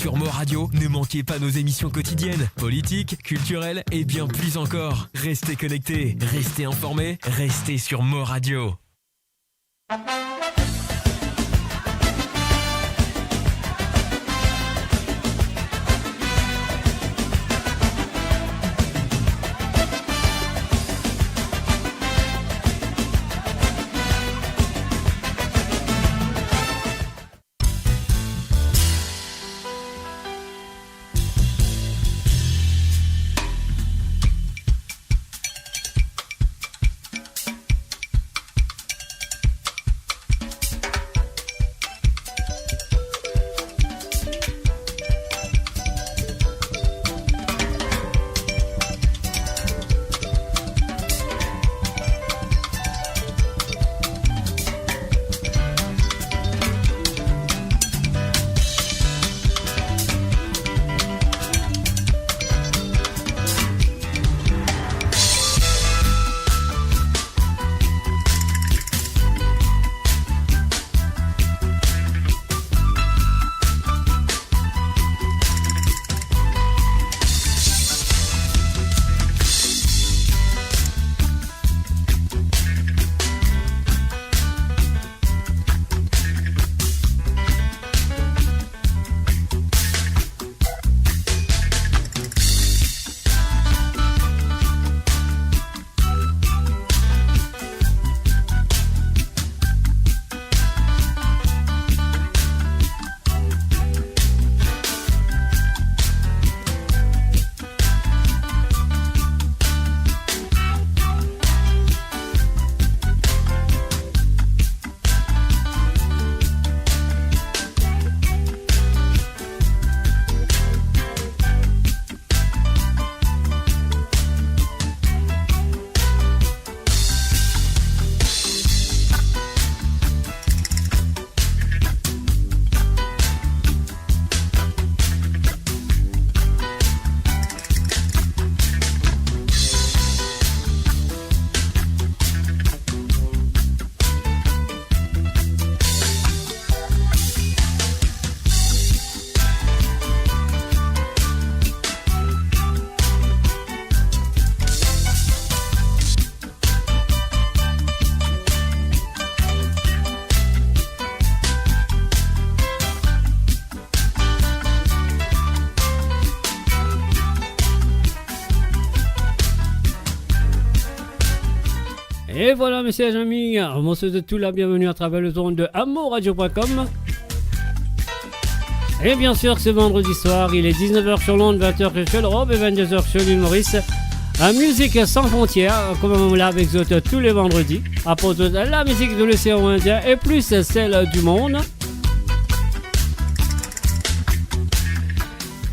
Sur Mo Radio, ne manquez pas nos émissions quotidiennes, politiques, culturelles et bien plus encore. Restez connectés, restez informés, restez sur Mo Radio. Et voilà, messieurs et amis, on se souhaite tout la bienvenue à travers le son de amoradio.com. Et bien sûr, ce vendredi soir, il est 19h sur Londres, 20h sur l'Europe et 22h sur l'île Maurice. À Musique sans frontières, comme on l'a avec vous tous les vendredis. À propos de la musique de l'océan Indien et plus celle du monde.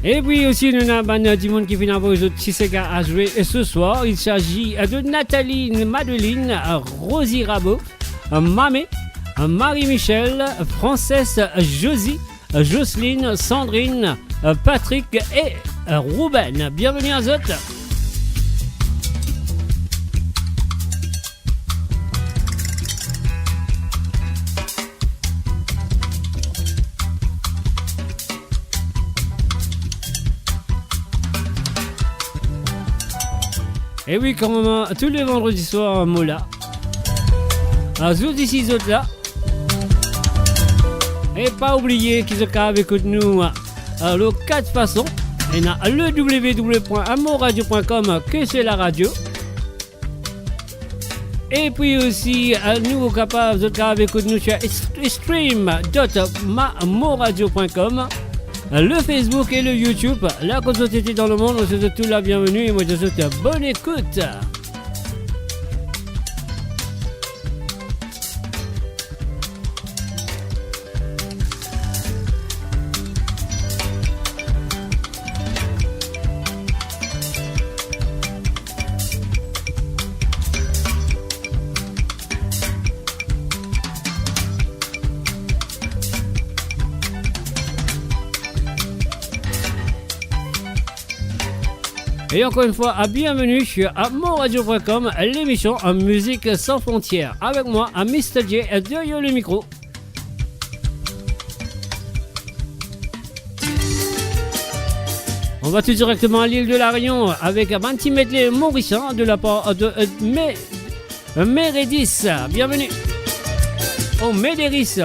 Et puis aussi, nous avons du monde qui vient avec les à jouer. Et ce soir, il s'agit de Nathalie, Madeline, Rosie Rabot, Mamé, Marie-Michel, Frances, Josie, Jocelyne, Sandrine, Patrick et Ruben. Bienvenue à Zot. Et oui, comme tous les vendredis soirs, Mola. Zut ici, zut là. Et pas oublier qu'ils sont avec nous le 4 façons. Il y a le www.amoradio.com que c'est la radio. Et puis aussi, nous capables de avec nous sur stream.mamoradio.com. Le Facebook et le YouTube, la société dans le monde, on se souhaite tout la bienvenue et moi je vous souhaite bonne écoute. Et encore une fois, bienvenue sur amoradio.com, l'émission en musique sans frontières. Avec moi, Mr. J, derrière le micro. On va tout directement à l'île de la Réunion avec un petit medley mauricien de la part de Mérédis. Bienvenue au Médéris.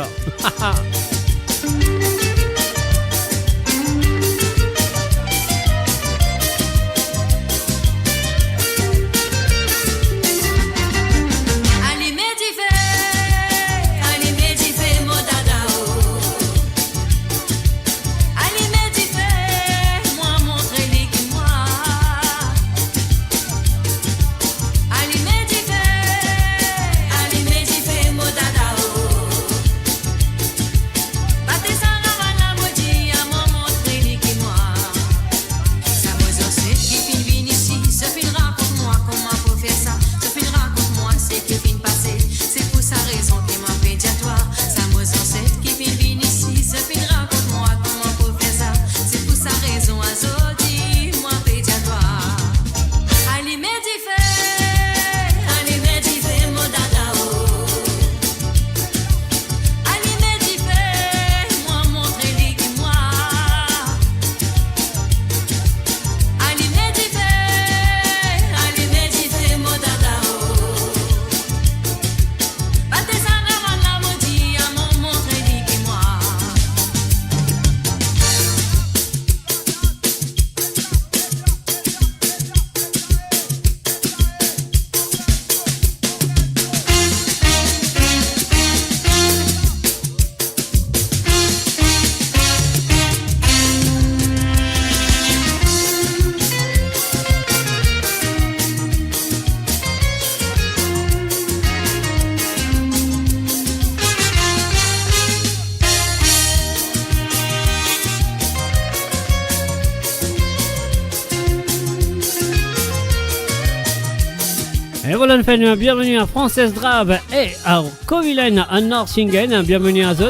Et voilà, bienvenue à Frances Drab et à Covilen à Norsingen. Bienvenue à Zot.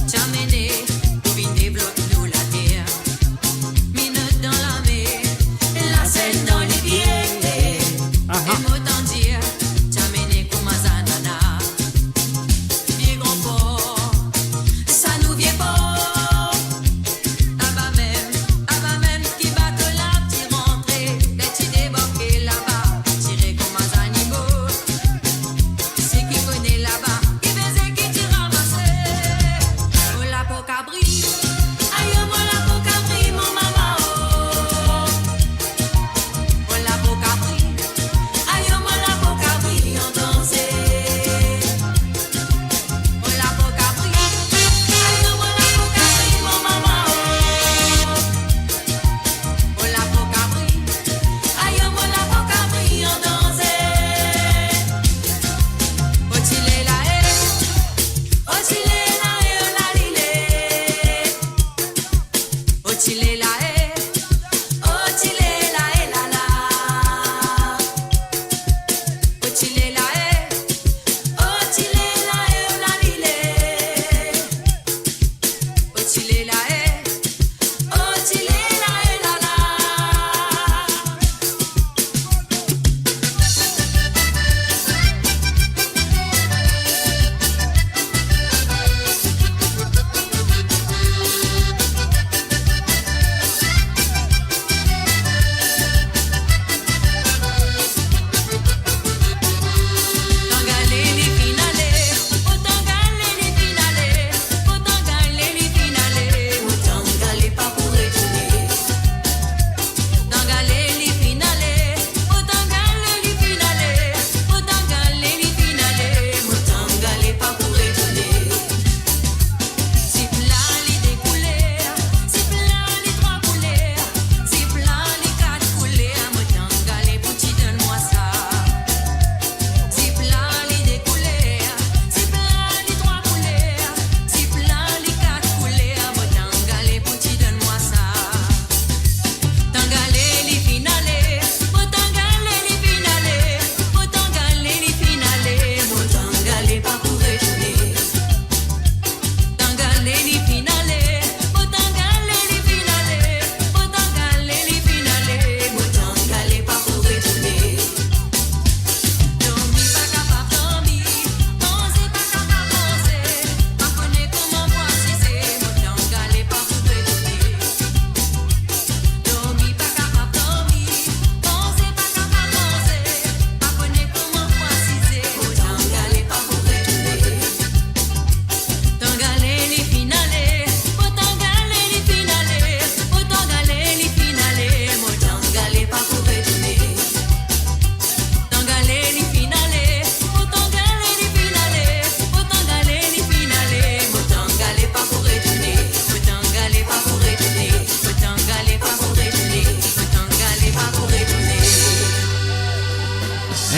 Jamene, Bobine, Bloc, nous la terre.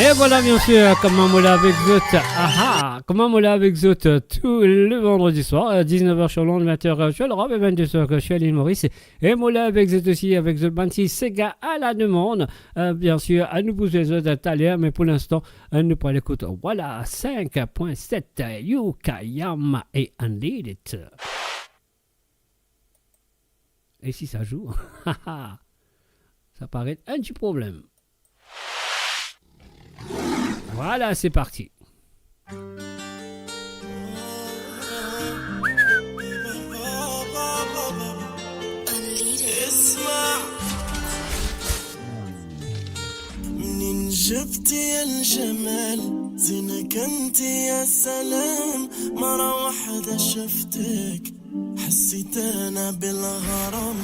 Et voilà, bien sûr, comment on l'a avec Zot. Comment on l'a avec Zot tout le vendredi soir, 19h sur Londres, 20h sur l'Europe et 22h sur l'île Maurice. Et on l'a avec Zot aussi, avec Zot Bansi Sega à la demande. Bien sûr, à nous pousser Zot à Thalia, mais pour l'instant, nous prenons l'écoute. Voilà, 5.7, Yuka Yama et Unlead It. Et si ça joue, ça paraît un petit problème. Voilà, c'est parti. منين جبتي الجمال زينك انت يا سلام مرة واحدة شفتك حسيت انا بالغرام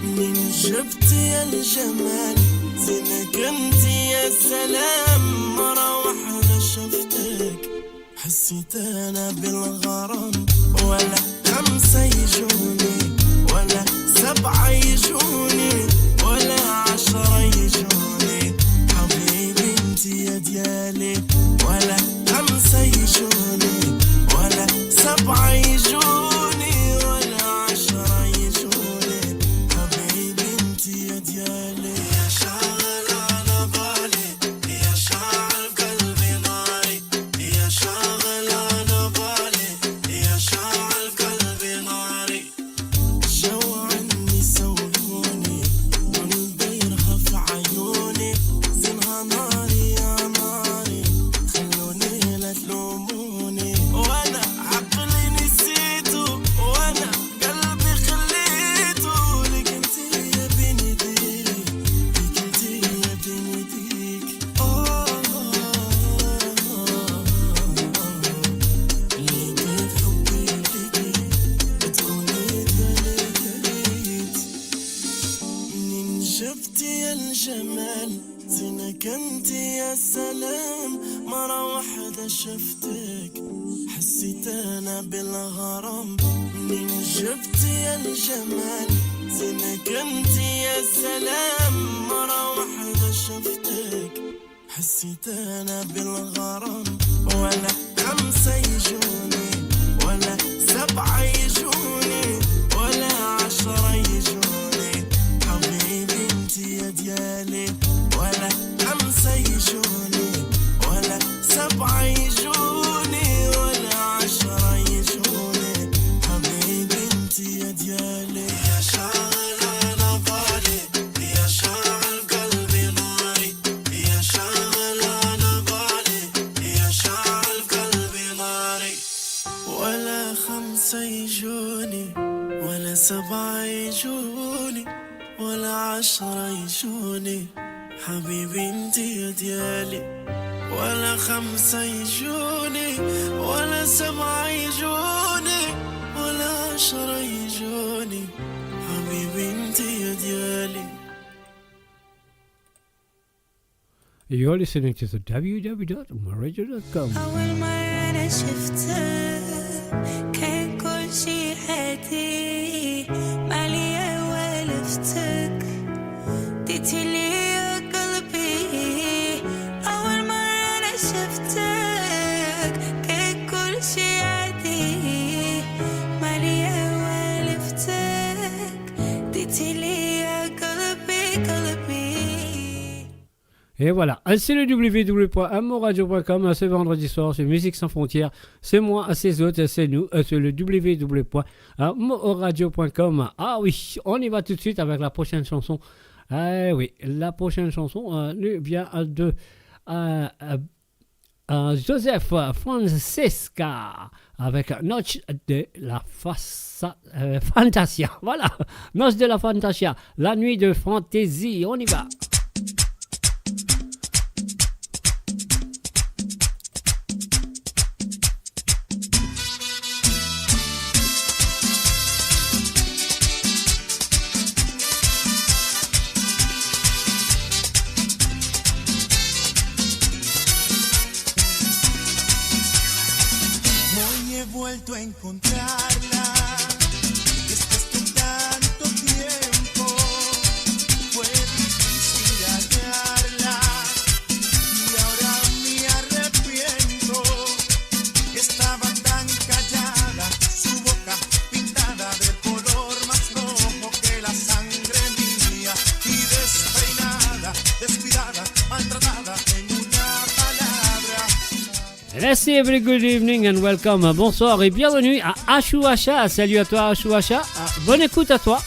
منين جبتي الجمال زينك انت يا سلام مرة واحدة شفتك حسيت انا بالغرام ولا 5 يجوني ولا 7 يجوني ولا 10 يجوني حبيبي انت يا ديالي ولا 5 يجوني ولا 7 يجوني ولا 10 يجوني حبيبي انت يا ديالي يا شاغل على بالي يا شاعل قلبي ناري يا شاغل على بالي يا شاعل قلبي ناري جو عني سولوني قلبي يرهف عيوني زينها ناري يا ناري خلوني لا تلوموني وانا عقلي نسيته وانا قلبي خليته لك انت يا بنديك لك انت يا بنديك لقيت حبي لقيت تكوني تلقيت منين جبتي الجمال زينك انت يا سلام مرة واحدة شفتك حسيت انا بالغرام منين جبتي الجمال زينك انت يا سلام مرة واحدة شفتك حسيت انا بالغرام ولا 5 يجوني ولا 7 يجوني ولا 10 يجوني حبيبي انت يا ديالي ولا 5 يجوني ولا 7 يجوني ولا 10 يجوني حبيبي انت يا ديالي يا شاغل على بالي يا شاعل قلبي ناري يا شاغل على بالي يا شاعل قلبي ناري ولا 5 يجوني ولا 7 يجوني ولا 10 يجوني حبيبي انت يا ديالي ولا 5 يجوني ولا 7 يجوني ولا 10 يجوني حبيبي انت يا ديالي. You're listening to the www.maradio.com. أول مرة أنا شفتك كان كل شي هادي مالية ولفتك ديتيلي يا قلبي أول مرة أنا شفتك كان كل شي عادي مالية ولفتك ديتيلي يا قلبي قلبي. Et voilà, c'est le www.amoradio.com, ce vendredi soir, c'est Musique Sans Frontières, c'est moi, c'est autres, c'est nous, c'est le www.amoradio.com. Ah oui, on y va tout de suite avec la prochaine chanson. Ah oui, la prochaine chanson vient de Joseph Francesca avec Noche de la Fantasia. Voilà, Noche de la Fantasia, la nuit de fantaisie, on y va. Vuelto a encontrarla después de tanto tiempo fue difícil hallarla y ahora Merci, very good evening and welcome. Bonsoir et bienvenue à Ashuasha. Salut à toi, Ashuasha. Bonne écoute à toi.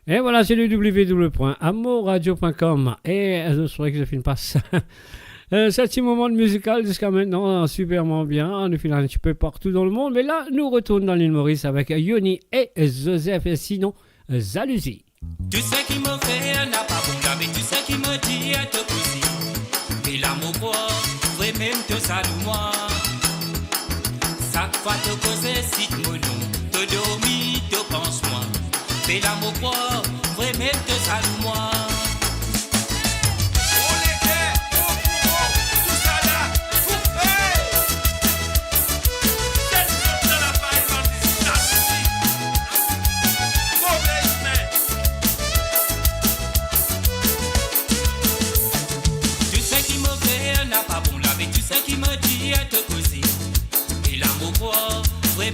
Et voilà, c'est le www.amoradio.com. Et je souhaite que je filme pas ça. C'est un petit moment de musical jusqu'à maintenant, superment bien. Nous filons un petit peu partout dans le monde. Mais là, nous retournons dans l'île Maurice avec Yoni et Joseph. Et sinon, Zaluzi. Tu sais qui me fait n'a pas bon mais tu sais qui me dit à te pousser. Et l'amour quoi, vrai même te salue moi. Chaque fois te causer si te monon, te dormi, te pense moi. Et l'amour quoi, vrai même te salue moi.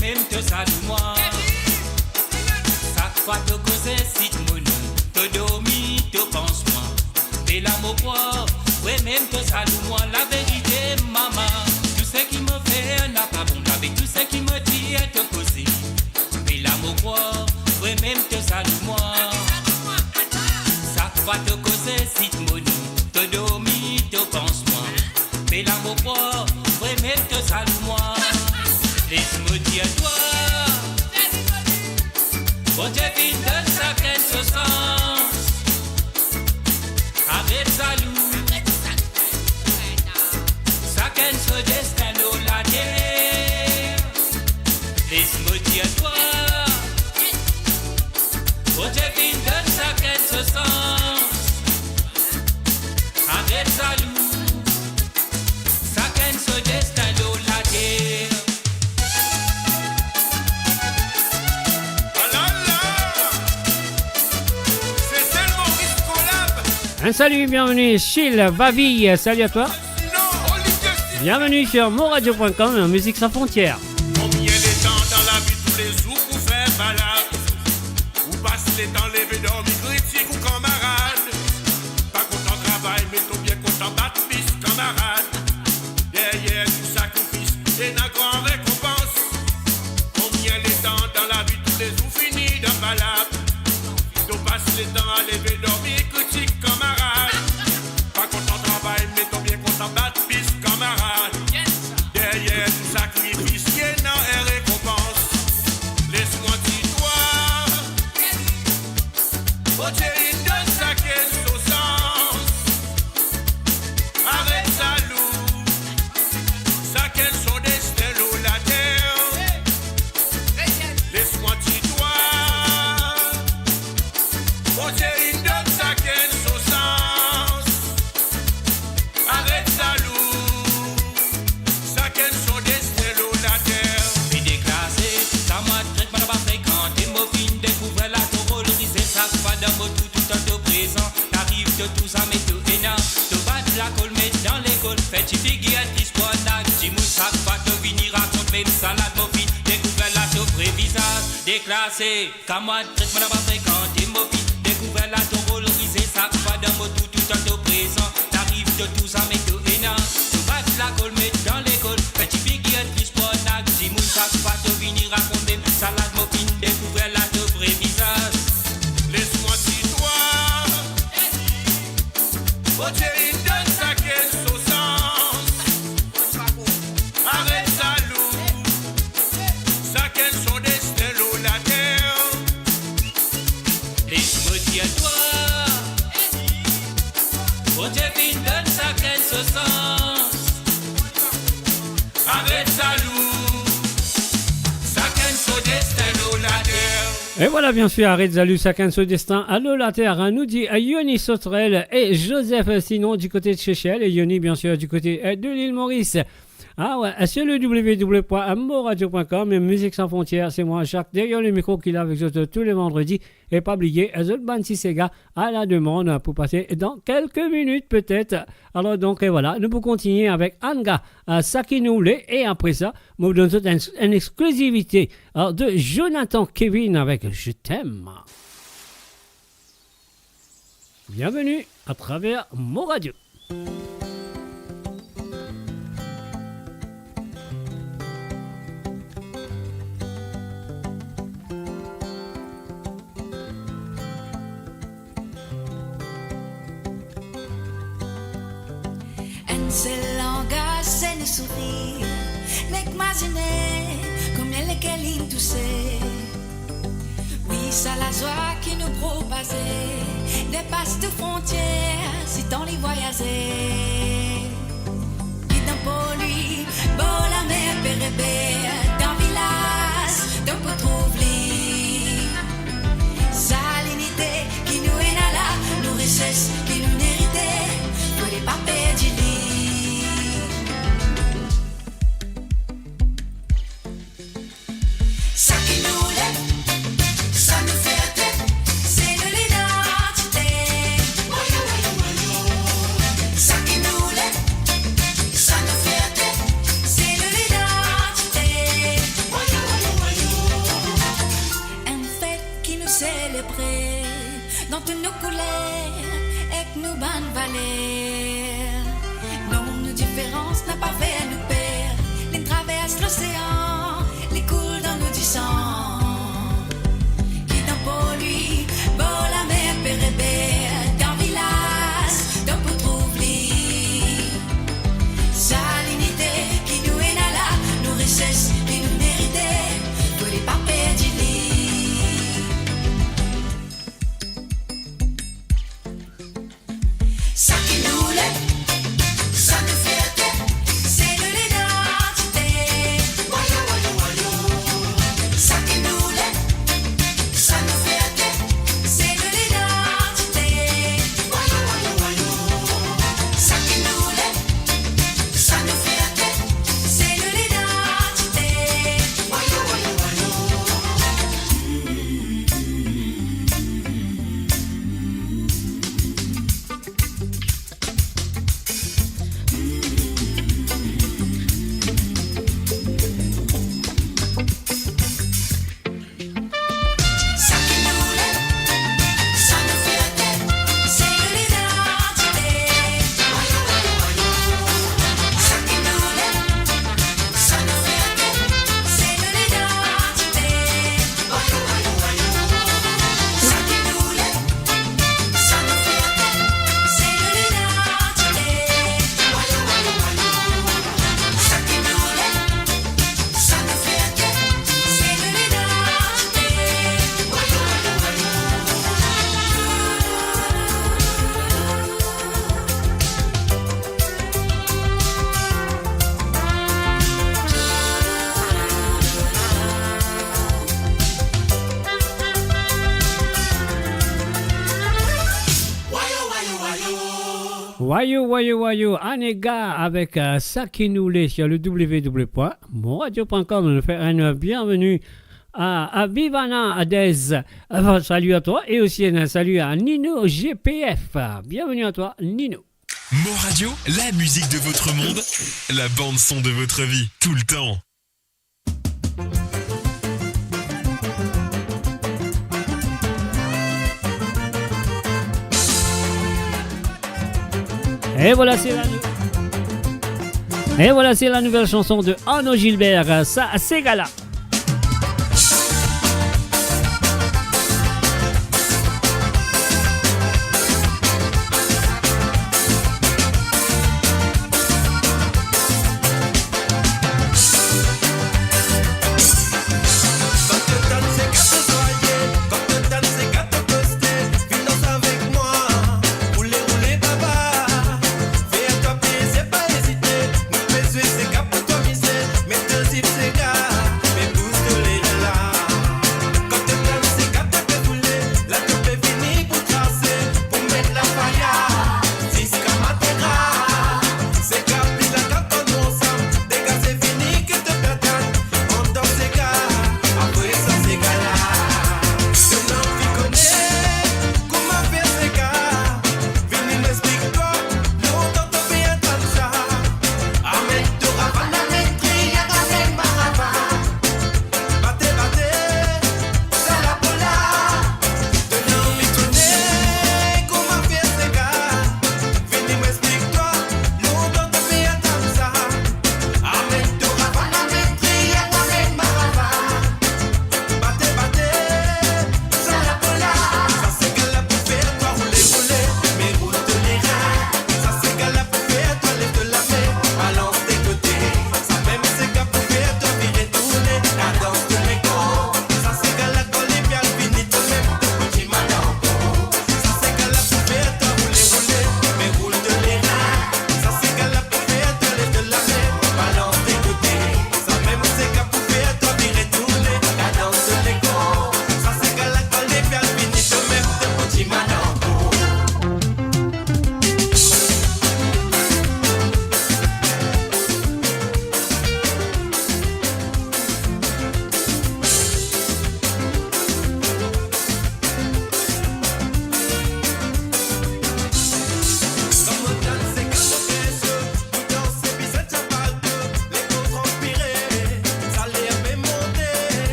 Même te salue moi. Chaque fois te causer si te monon, te dormi, te pense moi. Et l'amour quoi, ouais même te salue moi. La vérité maman, tout ce qui me fait n'a pas bon avec tout ce qui me dit te causer. Et l'amour quoi, ouais même te salue moi. Chaque fois te causer si te monon, te dormi, te pense moi. Et l'amour quoi, ouais même te salue moi. Laisse-moi dire toi, bon Dieu vient de sa pleine ce sens. Arrête salou, chacun ce destin au la terre. Laisse-moi dire toi, bon Dieu vient de sa pleine ce sens. Arrête salou, chacun ce destin au la terre. Un salut, bienvenue, Chill, Vavi, salut à toi. Bienvenue sur moradio.com, musique sans frontières. Combien les temps dans la vie tous les jours pour faire balade. Ou passe les temps lever dormir, critique ou camarade. Pas content travail, mais ton bien content battre piste, camarade. Yeah, tout sacrifice et n'a grand récompense. Combien les temps dans la vie tous les jours finis dans balade. On passe les temps à lever dormir, critique camarade. Pas content travail, mais ton bien content battre piste, camarade. Yeah, tout sacrifice qui est dans et récompense. Laisse-moi dire toi, oh Dieu, il donne sa caisse au sens. Arrête sa loup, sa caisse déclassé. Qu'à moi, traite moi pas fréquenté, mon fils. Découvert la taurorisée, ça pas d'un mot tout en te présent. T'arrives de tout ça, mais tout est nan. Tu vas la colle, mais dans l'école. Petit figure, plus pour nag. Si moun ça pas te venir raconter. Salade, mon fils, découvert la de vrai visage. Laisse-moi si toi. Oh Dieu, il donne sa caisse au sens. Arrête sa loup. Sa caisse son destin, l'eau, la terre. Laisse-moi dire toi. Oh Dieu, il donne sa graine ce sens. Arrête sa loup. Sa caisse son destin, l'eau, la terre. Et voilà, bien sûr, arrête Zalou, chacun son destin. Allô, la terre, hein, nous dit Yoni Sauterelle et Joseph Sinon du côté de Chechel et Yoni, bien sûr, du côté de l'île Maurice. Ah ouais, sur le www.moradio.com, Musique sans frontières, c'est moi, Jacques, derrière le micro qui est là avec vous tous les vendredis. Et pas oublier, Zot Ban Sisega à la demande pour passer dans quelques minutes peut-être. Alors donc, et voilà, nous pouvons continuer avec Anga Sakinoule et après ça, nous donnons une exclusivité de Jonathan Kevin avec Je t'aime. Bienvenue à travers Mo Radio. C'est le langage, c'est le sourire. N'imaginer combien les câlins toussés. Oui, ça la joie qui nous propasait. Dépasse de frontières si t'en les voyager. Qui t'en pour lui, bon la mer, bérébé. Dans le village, t'en peut trouver. Salinité qui nous est là, nous richesses qui nous méritait. Pour les papés du lit. Ça qui nous lève, ça nous fait tête, c'est de l'identité. Ça qui nous lève, ça nous fait tête, c'est de l'identité. Un fait qui nous célébrait dans toutes nos couleurs et que nous bonnes valeurs. Non, nos différences n'a pas fait nous perdre. Les traversent l'océan, les coule dans nous du sang. Qui t'en pour lui, bon la mer, bérébé. Dans le village, t'en peut trouver. Salinité qui nous est là, nos richesses qui nous méritait. Pour les papés du lit. Ça qui nous lève, ça nous fait tête, c'est de l'identité. Ça qui nous lève, ça nous fait tête, c'est de l'identité. Ça qui nous lève, ça nous fait tête, c'est de l'identité. Ça qui nous lève, ça nous fait tête, c'est de l'identité. Ça qui nous lève, ça nous fait tête, c'est de l'identité. Ça qui nous lève, ça nous fait tête, c'est de l'identité. Ça qui nous lève, ça nous fait tête, c'est de Wayou, Anega avec Sakinoulé sur le www.moradio.com. Nous fait un bienvenue à Vivana Adez. Salut à toi et aussi un salut à Nino GPF. Bienvenue à toi, Nino. Mo Radio, la musique de votre monde, la bande son de votre vie, tout le temps. Et voilà, c'est la nouvelle chanson de Arnaud Gilbert. Ça, c'est gala.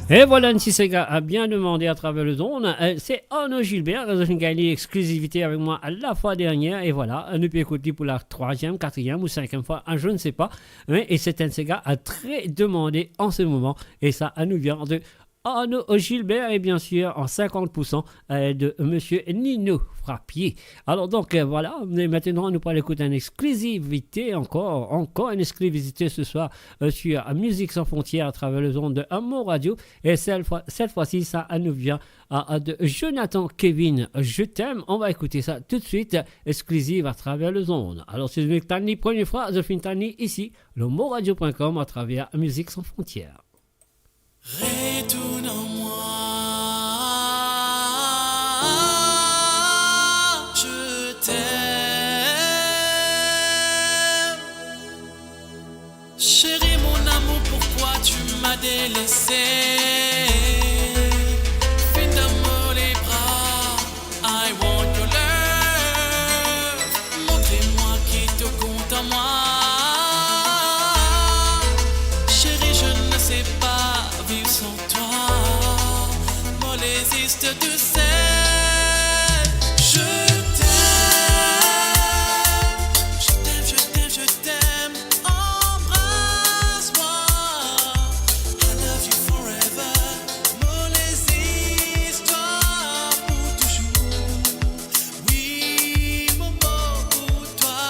Et voilà, Nsisega a bien demandé à travers le zone. C'est Arnaud Gilbert qui a gagné l'exclusivité avec moi la fois dernière. Et voilà, nous peut écouter pour la 3e, 4e ou 5e fois, je ne sais pas. Et c'est Nsisega a très demandé en ce moment. Et ça nous vient de Arnaud Gilbert et bien sûr en 50% de Monsieur Nino Frappier. Alors donc voilà, mais maintenant nous allons écouter une exclusivité encore une exclusivité ce soir sur Musique sans frontières à travers le zone de Mon Radio. Et cette fois-ci, ça nous vient de Jonathan Kevin, Je t'aime. On va écouter ça tout de suite, exclusive à travers le zone. Alors si vous êtes la première fois, je finis Tani ici, le moradio.com à travers Musique sans frontières. Retourne en moi, je t'aime. Chérie, mon amour, pourquoi tu m'as délaissé? Fin d'amour les bras, I want your love. Montrez-moi qui te compte à moi. résiste, tu sais. Je t'aime, je t'aime, embrasse-moi. I love you forever, mots les histoires pour toujours. Oui, mon mot pour toi,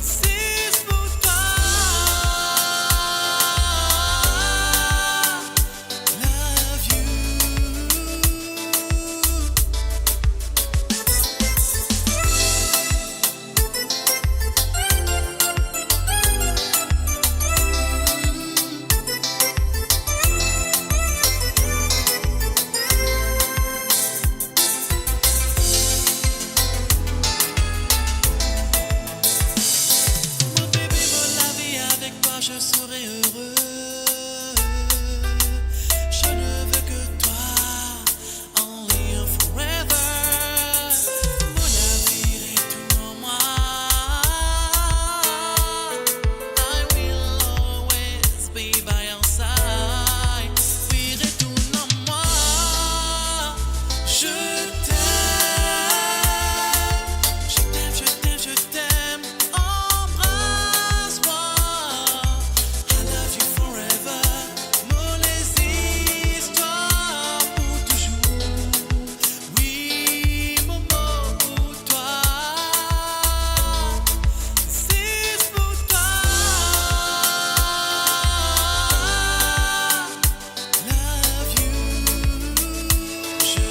c'est pour toi. Love you. Mon bébé, mon la vie avec toi, je serai heureux. Je ne veux que toi, only you forever. Mon navire est tout en moi. I will always be by your side. Oui, retourne en moi. Je t'aime, embrasse-moi. I love you forever, mots les histoires pour toujours. Oui, mon mot pour toi, c'est pour toi. Love you, je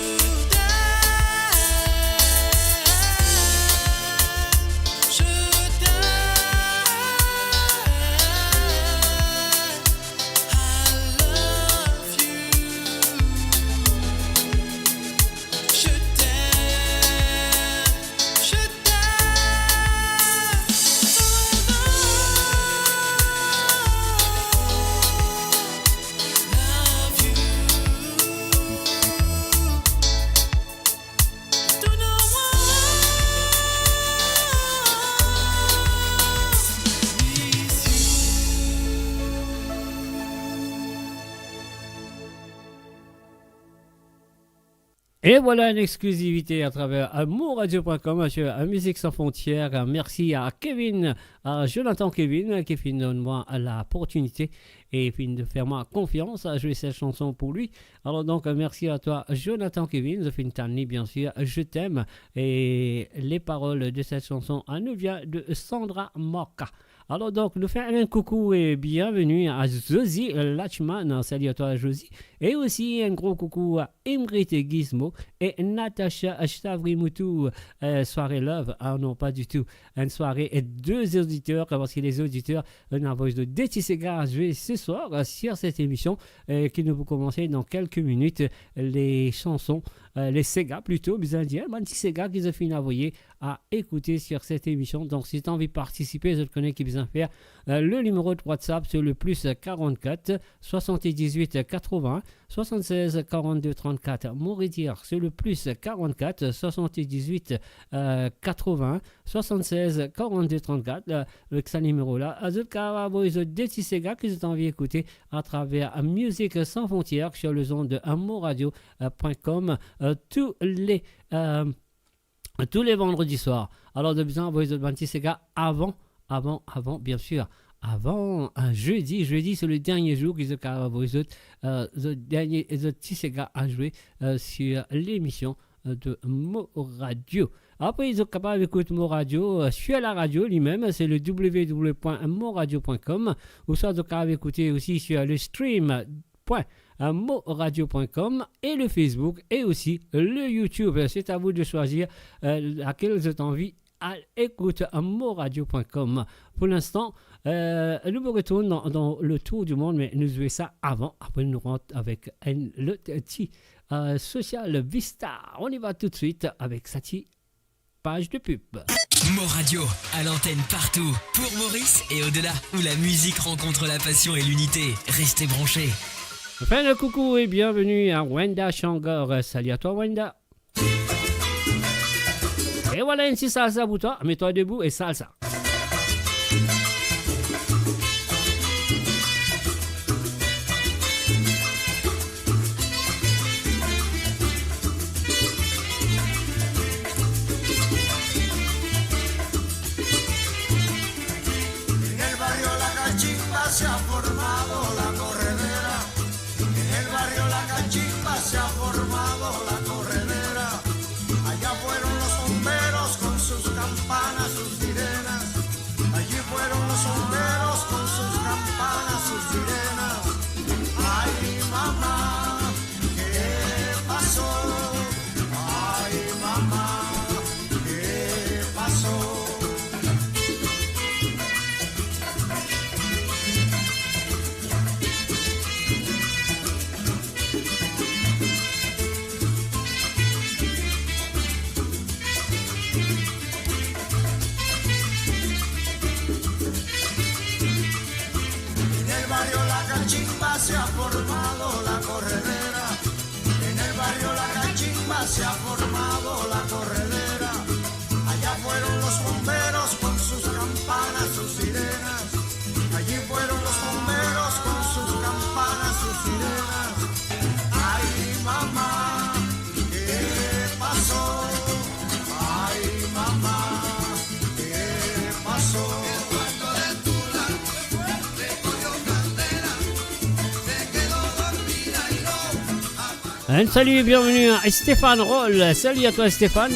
Et voilà une exclusivité à travers amourradio.com sur Musique Sans Frontières. Merci à Kevin, à Jonathan Kevin, qui finit de moi l'opportunité et finit de faire moi confiance à jouer cette chanson pour lui. Alors donc, merci à toi, Jonathan Kevin. Je finis Tani, bien sûr, je t'aime. Et les paroles de cette chanson nous viennent de Sandra Morca. Alors donc, nous faisons un coucou et bienvenue à Josie Lachman. Salut à toi, Josie. Et aussi un gros coucou à Imrit Gizmo et Natacha Stavrimoutou. Soirée love. Ah non, pas du tout. Une soirée et deux auditeurs, parce que les auditeurs ont la voix de Déti Sega à jouer ce soir sur cette émission qui nous vous commencer dans quelques minutes les chansons, les Sega plutôt, bien dire, un petit Sega qu'ils ont fini d'envoyer à écouter sur cette émission. Donc si tu as envie de participer, je te connais qui besoin faire le numéro de WhatsApp sur le plus 44 78 80 76 42 34. Mauridier sur le plus 44 78 80 76 42 34. Avec ce numéro-là, je te des petits Sega que tu as envie d'écouter à travers Musique Sans Frontières sur le zone de amourradio.com tous les vendredis soirs. Alors, de besoin d'envoyer des petits Sega avant, bien sûr. Avant un jeudi c'est le dernier jour qu'ils ont envoyé les petits Sega à jouer sur l'émission de Mo Radio. Après, ils sont capables d'écouter Mo Radio sur la radio lui-même, c'est le www.moradio.com, ou soit ils sont capables d'écouter aussi sur le stream.moradio.com et le Facebook et aussi le YouTube. C'est à vous de choisir laquelle vous avez envie à écouter à moradio.com. Pour l'instant, nous retournons dans le tour du monde, mais nous jouons ça avant. Après, nous rentrons avec le petit Social Vista. On y va tout de suite avec sa petite page de pub. Mo Radio, à l'antenne partout, pour Maurice et au-delà, où la musique rencontre la passion et l'unité. Restez branchés. Enfin, le coucou et bienvenue à Wenda Shangor. Salut à toi, Wenda. Et voilà une petite salsa pour toi. Mets-toi debout et salsa. se ha formado la corredera. Allá fueron los bomberos con sus campanas, sus sirenas. Allí fueron los bomberos con sus campanas, sus sirenas. Ay, mamá, ¿qué pasó? Ay, mamá, ¿qué pasó? Un salut et bienvenue à Stéphane Roll. Salut à toi Stéphane.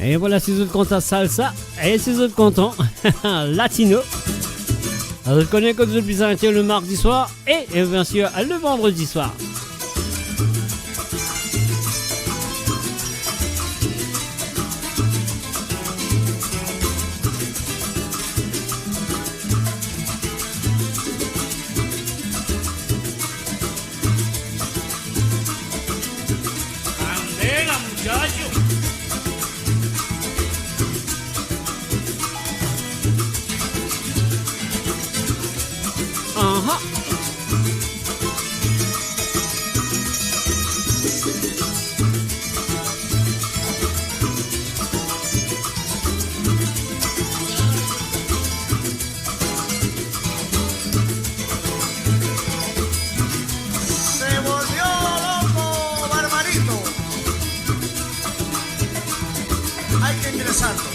Et voilà, ces autres comptes à salsa et ces autres comptes latino. Je connais que vous êtes plus arrêtés le mardi soir et bien sûr le vendredi soir. Candela, muchacho. Ajá. Se volvió loco Barbarito. Hay que ingresarlo.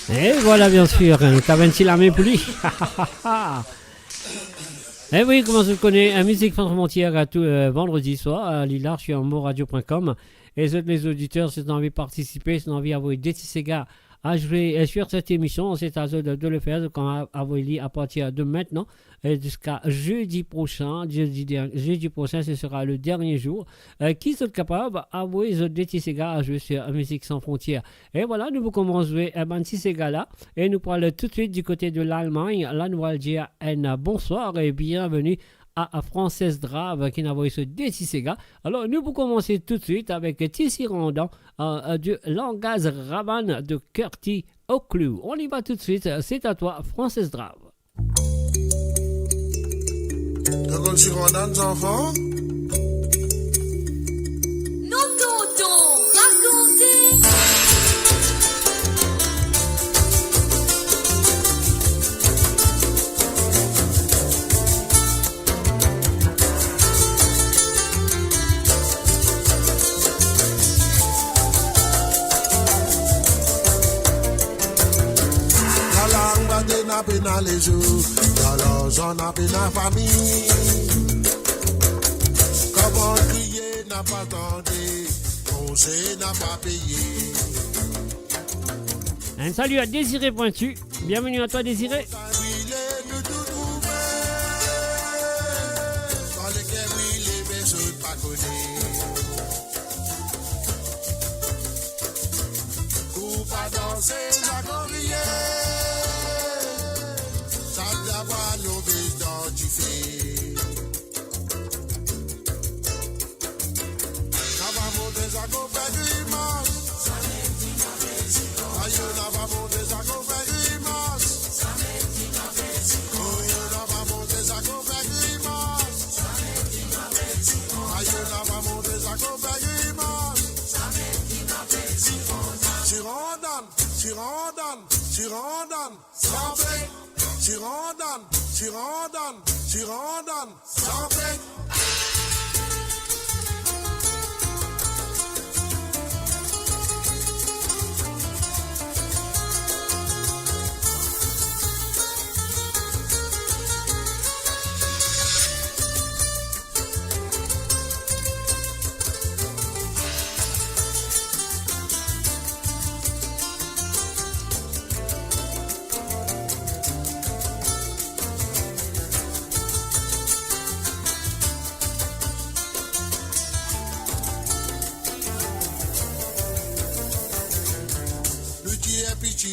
Et voilà, bien sûr, Caventy la main pour lui. Eh oui, comment je connais, Musique sans frontières à tout vendredi soir à Lillard, je suis en moradio.com. Et les auditeurs, si vous avez envie de participer, si vous avez envie d'envoyer des petits gars à jouer sur cette émission, c'est à eux de le faire, quand envoyer à partir de maintenant jusqu'à jeudi prochain. Jeudi prochain, ce sera le dernier jour. Qui sont capables d'envoyer des petits gars à jouer sur Musique sans frontières. Et voilà, nous commençons à jouer un petit gars-là. Et nous parlons tout de suite du côté de l'Allemagne. Là, nous allons dire un bonsoir et bienvenue à Frances Drave qui n'a envoyé ce D6 Alors nous pour commencer tout de suite avec Tissi Randon du langage Raban de Curti O'Clue. On y va tout de suite, c'est à toi Frances Drave. Comme Tissi Randon, enfants. Nous tonton, racontez. N'a pas dans les jours, dans l'argent n'a pas dans la famille. Comment crier n'a pas tenté, conseil n'a pas payé. Un salut à Désiré Pointu, bienvenue à toi Désiré. Dans les cœurs brûlés, mais je ne pas connais. Ou pas danser, j'accorier. Tirandan, sans fait.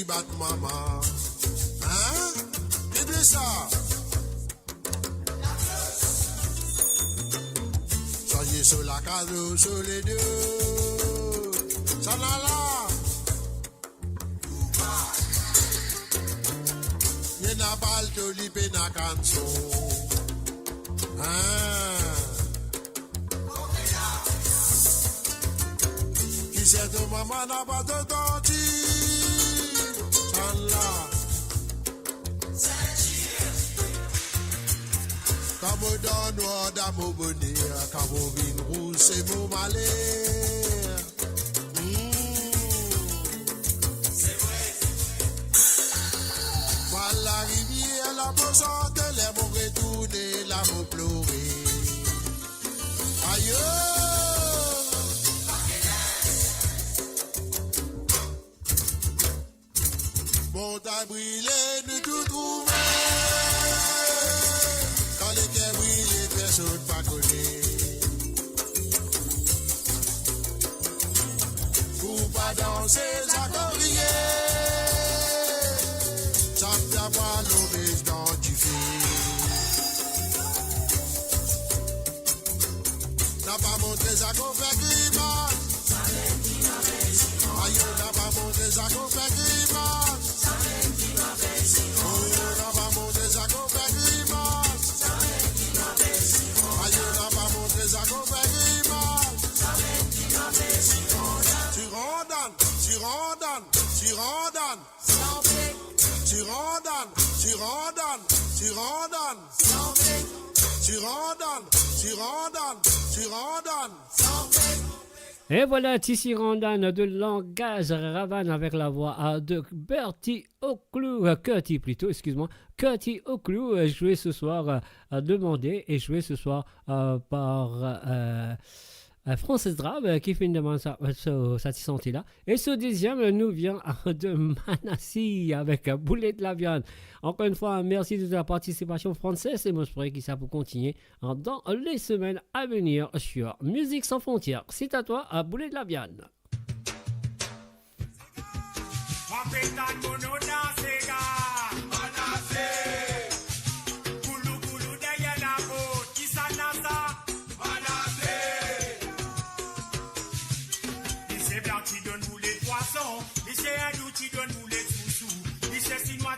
Bat maman, hein? Et ça. Soyez sur la case, sur les deux. Ça n'a là. Y'en a pas le tolipé na canson. Hein? Qui sait de maman n'a pas de denti. Comme dans noir d'amour bonheur, comme au vin rouge, c'est mon malheur. C'est vrai. Voilà la rivière, la boisson de l'air, mon retourner, la mon pleurer. Aïe! Bon, t'as brûlé, nous tout trouver. Quand les cœurs brûlés, personne pas connaît. Pour pas danser, ça corrier. Ça me fait pas l'obéis dans du feu. N'a pas montré ça qu'on fait grimace. Aïe, n'a pas montré ça qu'on fait grimace. Et voilà Tissi Randan de langage Ravan avec la voix de Bertie Oclou, Curtis plutôt, excuse-moi, Curtis Oclou, joué ce soir, demandé et joué ce soir par Frances Drab qui fait une demande ça senti là. Et ce deuxième nous vient de Manassi avec Boulet de la viande. Encore une fois, merci de ta participation française et moi je pourrais qu'il ça pour continuer dans les semaines à venir sur Musique sans frontières. C'est à toi, à Boulet de la viande.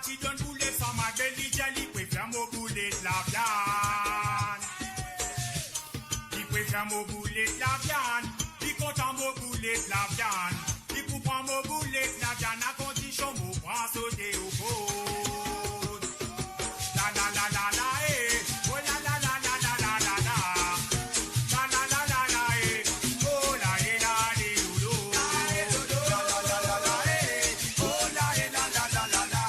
Qui donne boulet sans ma belle jali, préfère mon boulet de la viande. Il préfère mon boulet de la viande. Il content mon boulet de la viande. Il comprend mon boulet de la viande à condition mon bras sauter au pot. La la la la la eh. Oh la la la la la la la la. La la la la la eh. Oh la eh la li lo. La la la la la eh. Oh la eh la la la la la.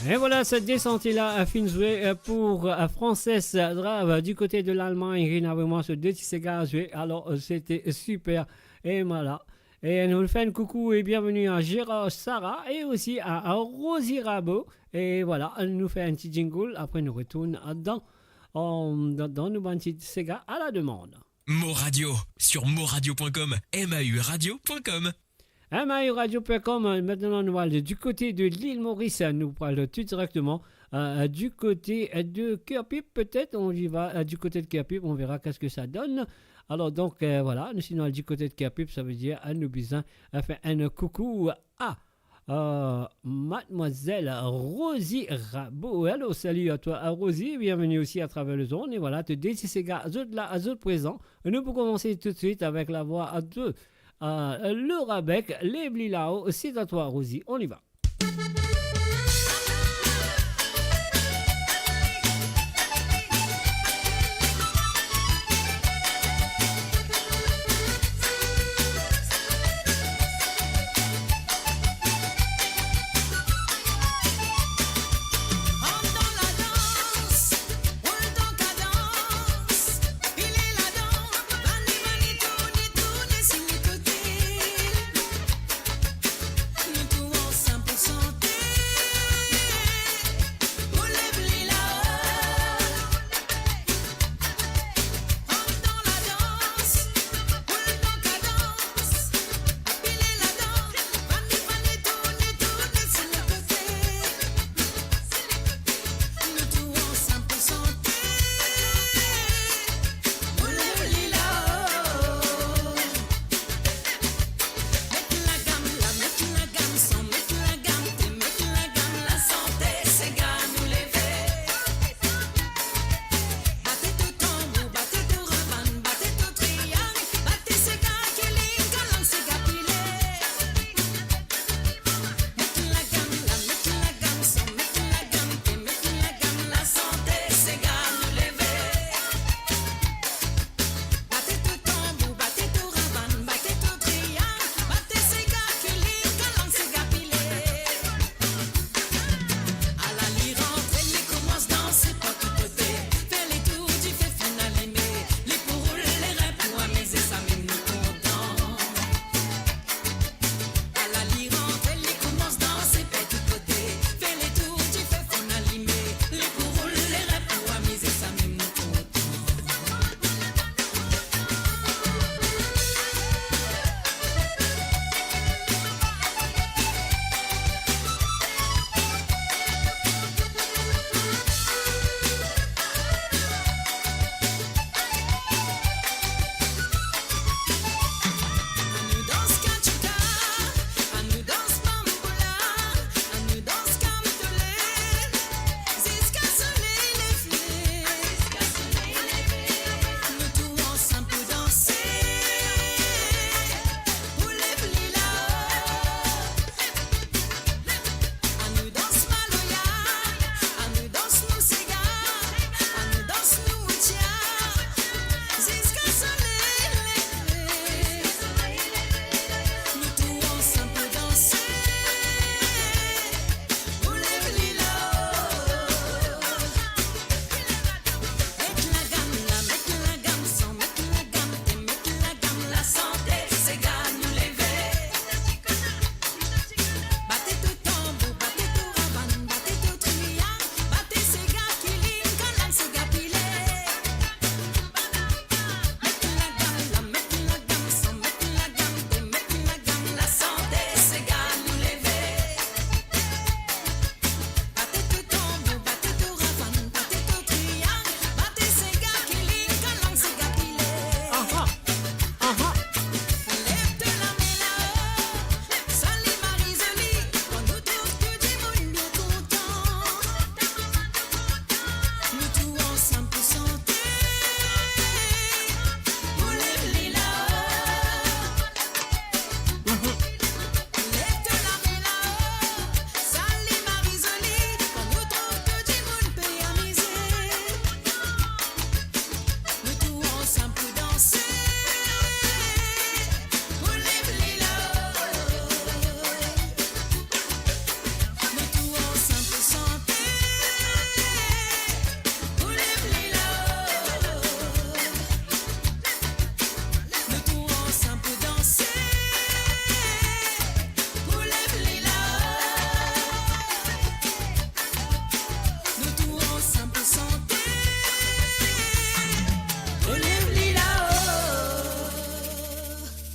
Et voilà, cette descente-là a fini joué pour Frances Drab du côté de l'Allemagne. Il y avait moi ce deux petits gars joués. Alors, c'était super. Et voilà. Et nous fait un coucou et bienvenue à Gérard Sarah et aussi à Rosie Rabot. Et voilà, elle nous fait un petit jingle. Après, nous retournons dans nos petits Sega à la demande. Mo Radio sur moradio.com, mauradio.com. MAURadio.com, maintenant nous allons du côté de l'île Maurice, nous parlons tout directement du côté de Kerpip, peut-être. On y va du côté de Kerpip, on verra qu'est-ce que ça donne. Alors, donc, voilà. Sinon, du côté de Kerpip, ça veut dire à nous besoin faire un coucou à Mademoiselle Rosie Rabot. Hello, salut à toi, Rosie. Bienvenue aussi à travers le zone. Et voilà, te dis ces gars, à eux présents. Nous pouvons commencer tout de suite avec la voix de le Rabec, les Blilao. C'est à toi, Rosie. On y va.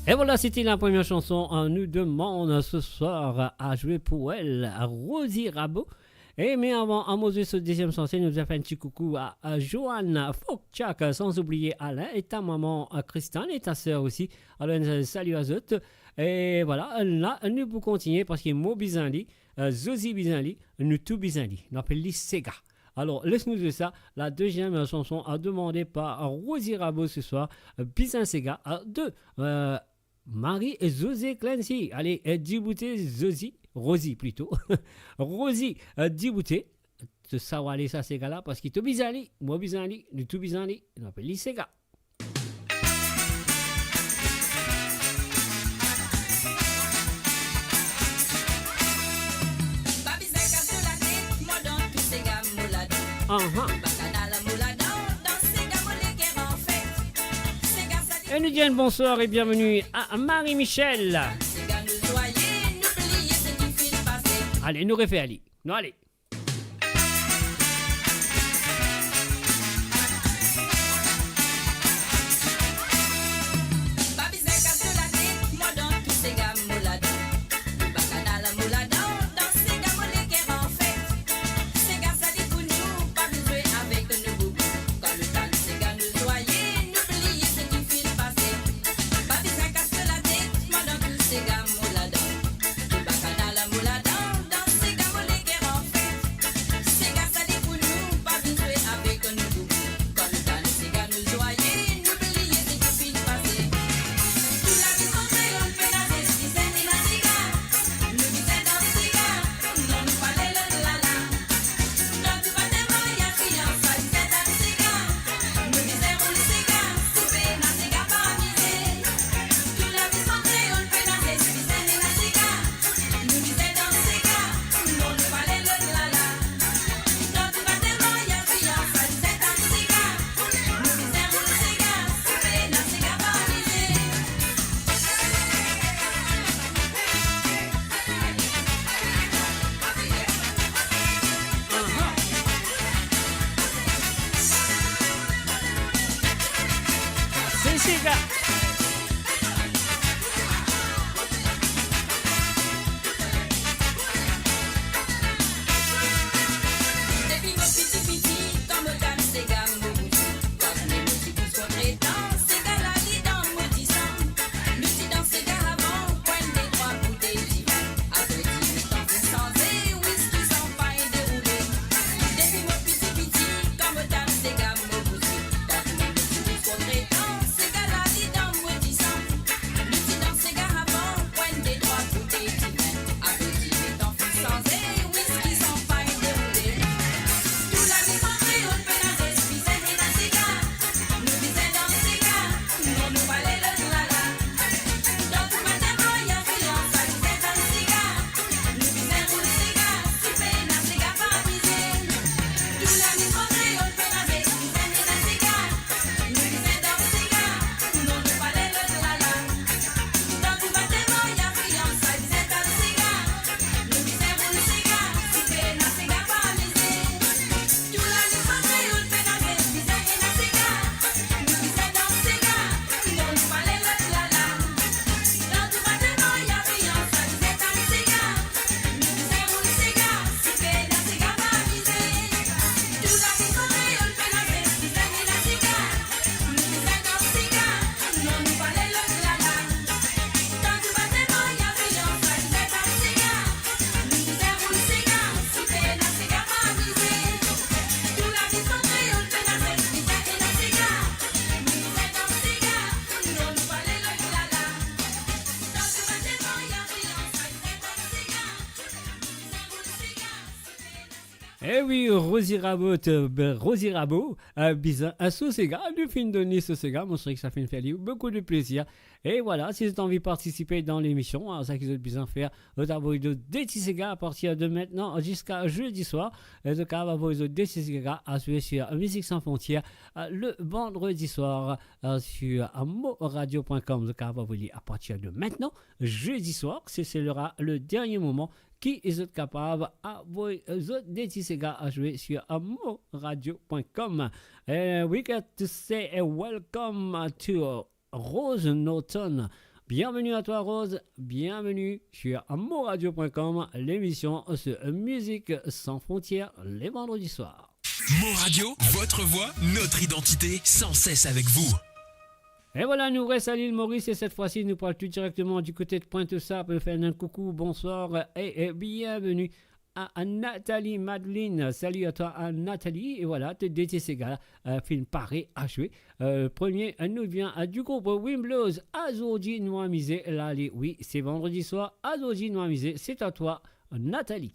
Et voilà, c'était la première chanson. On nous demande ce soir à jouer pour elle, à Rosie Rabot. Et mais avant, à Moses, ce deuxième sensé, nous a fait un petit coucou à Joanne Fokchak, sans oublier Alain et ta maman Christine et ta sœur aussi. Alors, salut à eux. Et voilà, là, nous pouvons continuer parce qu'il y a Mo Bizanli, Zozi Bizanli, nous tout Bizanli. On appelle les Sega. Alors, laisse-nous de ça. La deuxième chanson demandée par Rosie Rabot ce soir, Bizan Sega, de Marie et Zosé Clancy. Allez, Djibouti, Zozi, Rosie plutôt. Rosie, Djibouti. De savoir aller ça, Sega là, parce qu'il est Bizanli, moi Bizanli, nous tout Bizanli, on appelle les Sega. Et nous disons bonsoir et bienvenue à Marie-Michel. Allez, nous refait Ali. Non, allez. Eh oui, Rosie Rabot, bizarre, un sous-séga, du film de Nice Sega, mon que ça fait une fait beaucoup de plaisir. Et voilà, si vous avez envie de participer dans l'émission, alors ça qu'ils ont besoin de faire, vous avez de Déti Sega à partir de maintenant jusqu'à jeudi soir. Et donc, vous avez de Déti Sega à suivre sur Musique Sans Frontières le vendredi soir sur moradio.com. Donc, vous vous lire à partir de maintenant, jeudi soir, c'est le dernier moment qui est capable à vous Déti Sega à jouer sur moradio.com. We got to say welcome to Rose Norton Bienvenue à toi Rose, bienvenue sur moradio.com, l'émission sur Musique sans frontières les vendredis soirs. Mon Radio, votre voix, notre identité, sans cesse avec vous. Et voilà, nous restons à l'île Maurice et cette fois-ci nous parlons tout directement du côté de Pointe-Sable. Faire un coucou, bonsoir et bienvenue à Nathalie Madeline. Salut à toi à Nathalie. Et voilà, DTC Gala, film paré à jouer. Premier nous vient du groupe Wimblows, Azordi Noamisé. Là, oui, c'est vendredi soir. Azordi Noamisé, c'est à toi Nathalie.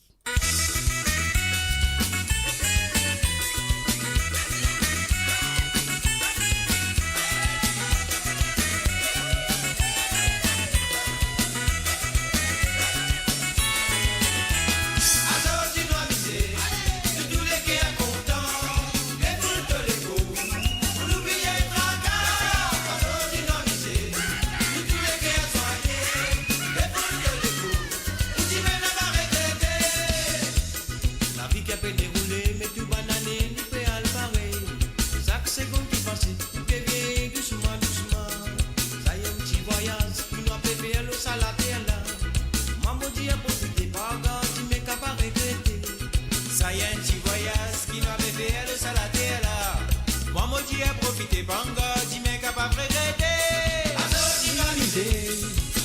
Profitez, banga, dis mais capable de regretter. Azordi Noamisé,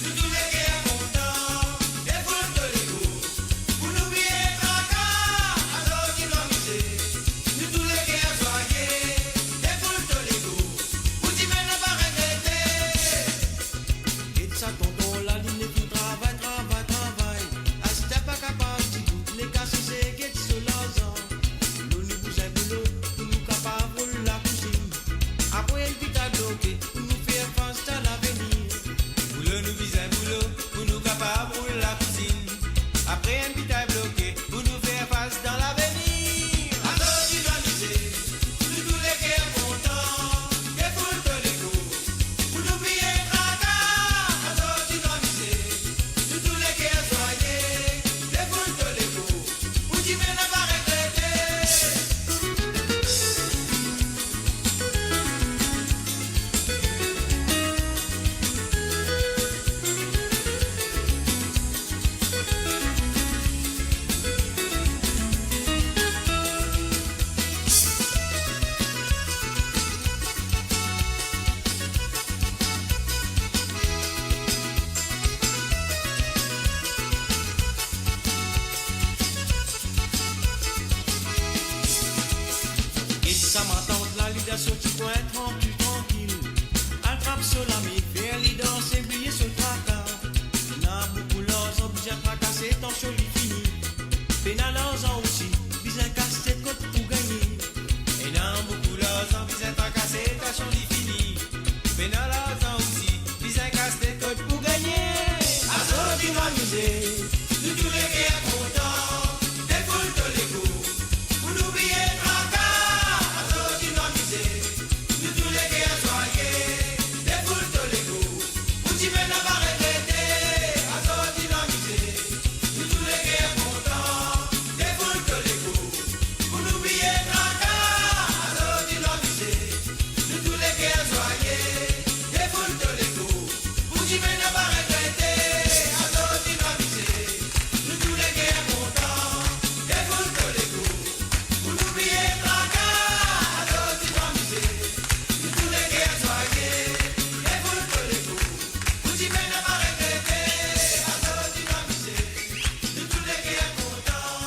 nous tous les gars contents, des foules de l'égo, pour n'oublier tracas. Azordi Noamisé, nous tous les gars soignés, des foules de l'égo, pour dis mais ne pas regretter. Et ça tonton, la ligne tout travail. À ce t'es pas capable, tu toutes les casses, c'est guette sur l'argent. Nous nous bousez boulot, pour nous capables de la cuisine. Après, il vite à bloquer pour nous faire face à l'avenir. Boulot nous vise un boulot pour nous capables pour la cuisine. Après, il vite à bloquer pour nous faire face dans l'avenir. Azordi Noamisé, nous tous les cœurs contents, des foules de l'égo, pour nous payer tracas. Azordi Noamisé, nous tous les cœurs soignés, des foules de l'égo, pour dire mais ne pas regretter. Et ça m'attend la leader sur petit coin tranquille. Attrape sur l'ami, faire les danser, briller sur le tracas. N'a beaucoup l'os, obligé de fracasser, tant joli fini. Pénal en aussi, bien casser côte pour gagner. Et n'a beaucoup l'os, obligé de fracasser, tant joli fini. Pénal en aussi, bien casser côte pour gagner. Azordi Noamisé, nous tous les gars contents, des foules de l'égo, pour n'oublier tracas. Azordi Noamisé, nous tous les gars soignés, des foules de l'égo, pour t'y mettre à pas regretter. Azordi Noamisé, nous tous les gars contents, des foules de l'égo, pour n'oublier tracas. Azordi Noamisé, nous tous les gars soignés, des foules de l'égo, pour t'y mettre à pas regretter. Azordi Noamisé, nous tous les gars contents, des foules de l'égo, pour n'oublier tracas. Azordi Noamisé, nous tous les gars soignés, des foules de l'égo, pour t'y mettre à pas regretter. Azordi Noamisé, nous tous les gars contents,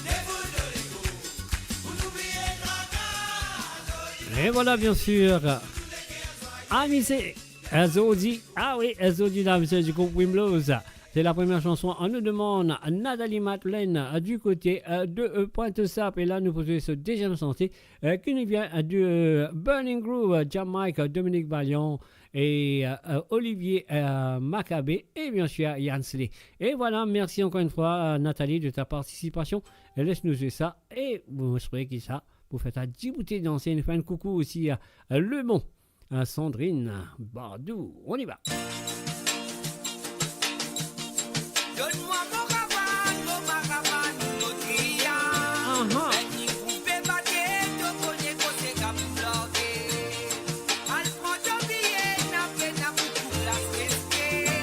des foules de l'égo, pour n'oublier tracas. Et voilà, bien sûr, Amisé, Azordi, ah oui, Azordi Noamisé du groupe Wimblows. C'est la première chanson. On nous demande Nathalie Madeleine du côté de Pointe-Sable. Et là, nous posons ce deuxième chantier qui nous vient de Burning Groove, Jamaïque, Dominique Ballion et Olivier Maccabé et bien sûr Yann Sley. Et voilà, merci encore une fois Nathalie de ta participation. Laisse-nous jouer ça et vous espérez que ça vous faites à 10 bouteilles d'ancienne. Fait un coucou aussi à Le Bon, à Sandrine Bardou. On y va. Donne-moi mon cabane, mon tria. Ni coupé baguette, ton bonnet côté caploqué. Al prend ton billet, n'a fait n'a beaucoup la fresque.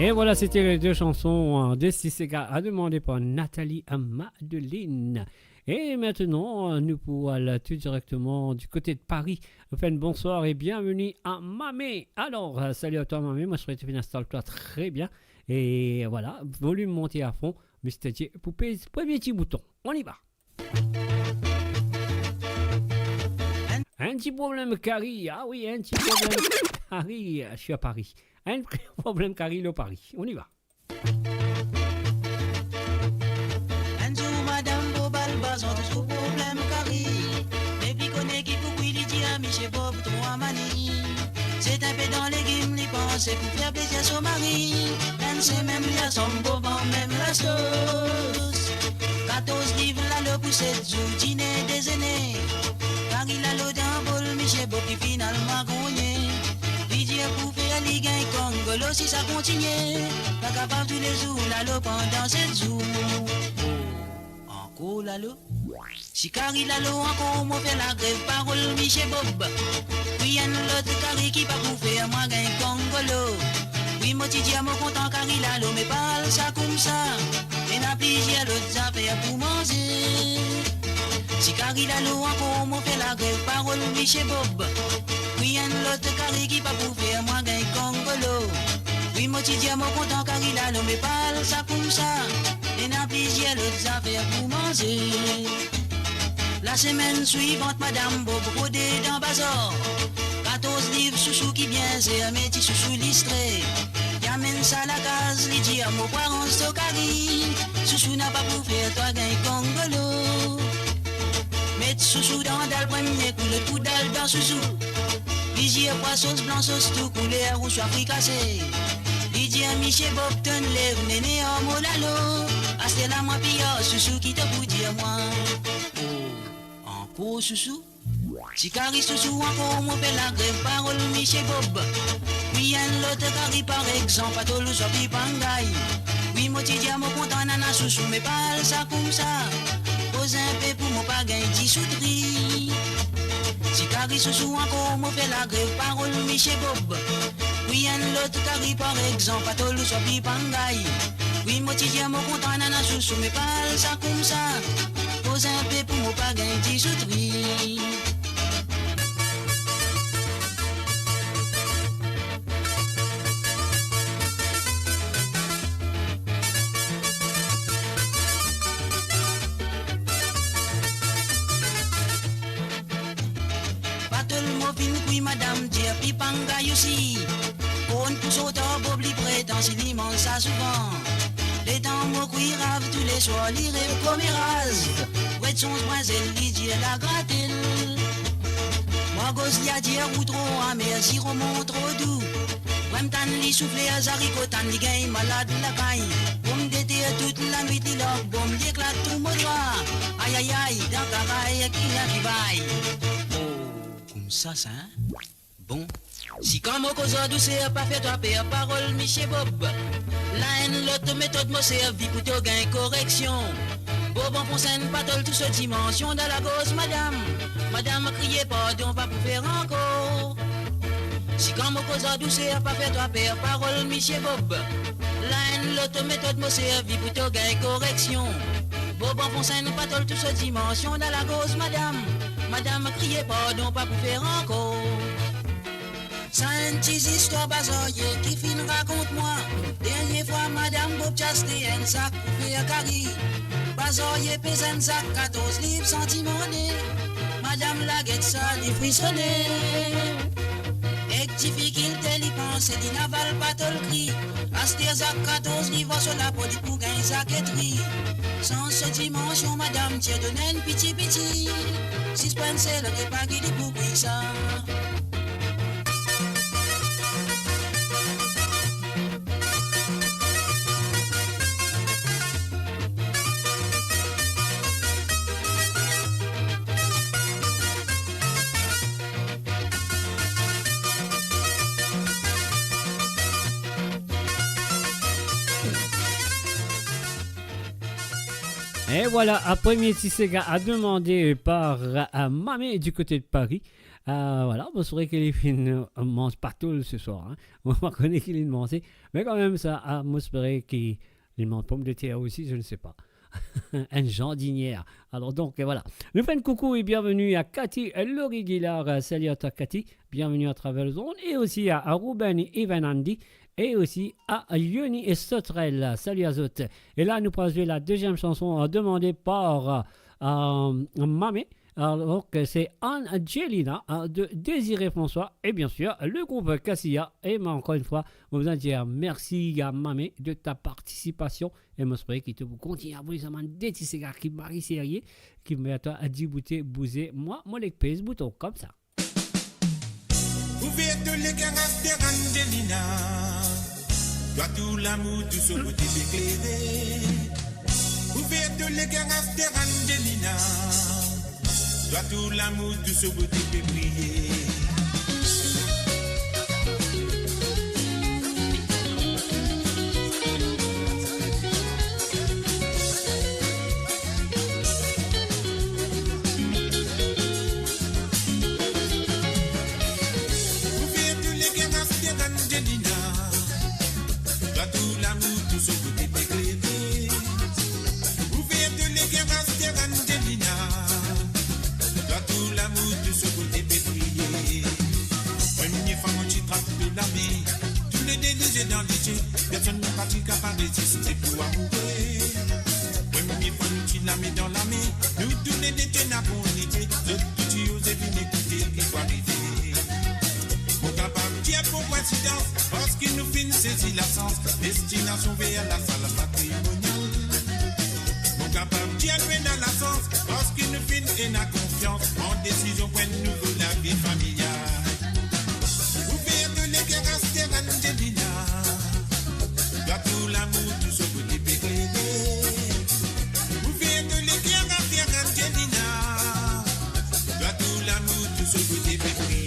Et voilà, c'était les deux chansons de Sisega à demander par Nathalie à Madeleine. Et maintenant, nous pourrons aller tout directement du côté de Paris. Enfin, bonsoir et bienvenue à Mamé. Alors, salut à toi Mamé, moi je serais bien installe-toi très bien. Et voilà, volume monté à fond. Mais c'est-à-dire, poupée, premier petit bouton. On y va. Un petit problème, Carrie. Ah oui, un petit problème, Carrie. Je suis à Paris. Un problème, Carrie, le Paris. On y va. Madame Bobal, bazon de sous problème, Carrie. Mais puis connaît qui pour lui dit à Michel Bob, trop manie. C'est un peu dans les guimes, les pensées pour faire plaisir à son mari. Elle sait même lui à son beau vent, même la sauce. 14 livres, là, le poussé de dîner des aînés. Car il a l'eau d'un bol, Michel Bob qui finalement gagné. Didier pour faire la Ligue 1 Congolo si ça continue. Pas capable tous les jours, là, l'eau pendant 7 jours. Encore là, l'eau. Si Carrie là, l'eau, encore, on fait la grève, parole, Michel Bob. Oui, un l'autre Carrie qui pas pour faire moi gain Congolo. Oui, moi, tu dis à mon content Carrie là, l'eau, mais parle ça comme ça. Et n'a plus à l'autre affaire pour manger. Si Carrie là, l'eau, encore, on fait la grève, parole, Michel Bob. Oui, un l'autre Carrie qui pas pour faire moi gain Congolo. Oui, moi, tu dis à mon content Carrie là, l'eau, mais parle ça comme ça. Et n'a plus à l'autre affaire pour manger. La semaine suivante, Madame Bob rodé dans Bazar. 14 livres chouchou qui bien, c'est un métier chouchou listré. Y'amène ça à la case, lui dit à mon parent Stokari. Chouchou n'a pas pour faire toi gain Congolo. Mets chouchou dans le premier coup, le coup d'aile dans chouchou. Vigier pois sauce blanc, sauce tout couleur ou soit fricassé. Lui dit à Michel Bob, ton lèvre, néné en molalo. Ah c'est là moi pire, chouchou qui te vous dire moi. Encore chouchou. Si Carrie chouchou encore on fait la grève parole Michel Bob. Oui un l'autre Carrie par exemple à Toulouse ou Pipangay. Oui moi tu dis à mon content nana chouchou mais pas ça comme ça. Pose un peu pour mon pagain 10 souteries. Si Carrie chouchou encore on fait la grève parole Michel Bob. Oui un l'autre Carrie par exemple à Toulouse ou Pipangay. Oui moi tu dis à mon content nana chouchou mais pas ça comme ça. Pose un peu pour mon pagain 10 souteries. Oui, madame, dire pipanga aussi. Pour une pousse au temps, Bob li prétend, s'il immense ça souvent. Les temps, moi, qui rave tous les soirs, li rêve comme rase. Ouais, son demoiselle, li dit, la gratte-elle. Moi, gosse, li a dit, ou trop amer, si remonte trop doux. Ouais, m'tan, li souffler à zaricotan, li gagne malade la caille. Pour m'déter toute la nuit, li log, bon, li éclate tout mon doigt. Aïe, aïe, aïe, dans caraille, qui arrive, aïe. Ça, hein? Bon. Si comme au cause douceur, pas fait toi père parole, Michel Bob. La haine, l'autre méthode me servi pour te gagner correction. Bob en fonçaine, pas tout ce dimension dans la gauche, madame. Madame criez pardon, pas pour faire encore. Si comme au cause douceur, pas fait toi père parole, Michel Bob. La haine, l'autre méthode me servi pour te gagner correction. Bob en fonçaine, pas tout ce dimension dans la gauche, madame. Madame criez pardon, pas pour faire encore. Ça une petite histoire basoyée qui fin raconte-moi. Dernière fois, madame Bob chasté un sac pour faire Carrie. Basoyée pèse un sac 14 livres sentimentés. Madame la guette ça, les frissonnait. Et difficulté, l'y pense, l'y n'avale pas tout le cri. Aster sac 14 livres sur la peau du pour gagner saquetterie. Sans ce dimension, madame, tu donné un petit. Si je pensais le repas qui dit pour ça. Et voilà, un premier Tissega a demandé par Mamé du côté de Paris. Voilà, bon, c'est vrai que les filles ne mangent pas tout ce soir. Hein. On va connaître qu'il est mangé. Mais quand même, ça, moi, j'espère qu'il mange pommes de terre aussi, je ne sais pas. Un jardinière. Alors donc voilà. Nous faisons coucou et bienvenue à Cathy Laurie Guillard. Salut à toi Cathy. Bienvenue à travers le zone. Et aussi à Ruben Ivanandi. Et aussi à Yoni et Sotrel. Salut à Zot. Et là nous passons la deuxième chanson demandée par Mamé. Alors que c'est Angelina de Désiré François et bien sûr le groupe Cassia. Et encore une fois, on vous dire merci à Mamé de ta participation. Et moi, j'espère qu'il te continue à vous les amants des petits cigares qui marient sérieux, qui me mettent à 10 bouteilles bouser. Moi, les pèse bouton comme ça. Ouverture les caractères Angelina, toi tout l'amour, tout ce côté éclairé. Ouverture les caractères Angelina. Toi tout l'amour, tout ce beauté peut briller. Ouvert tous les caractères Angelina. Toi tout l'amour, tout ce beauté peut éclairer. Ouvert tous les caractères Angelina. Tout l'amour de ce côté pétrier. Première fois quand tu trappes de la main, tous les délits dans les yeux, personne n'est pas capable de résister pour amourer. Première fois quand tu la mets dans la main, nous tous les détenus à bon idée, le petit ose venir écouter qui va arriver. Mon capable, Dieu pour coïncidence, parce qu'il nous finit saisir la sens, destination vers la salle patrimoniale. Capable d'y aller dans la sens, parce qu'il nous finit et n'a confiance en décision pour une nouvelle la vie familiale. Ouvert de l'éclairage Angelina, toi tout l'amour, tout ce côté péclédé. Ouvert de l'éclairage Angelina, toi tout l'amour, tout ce côté péclédé.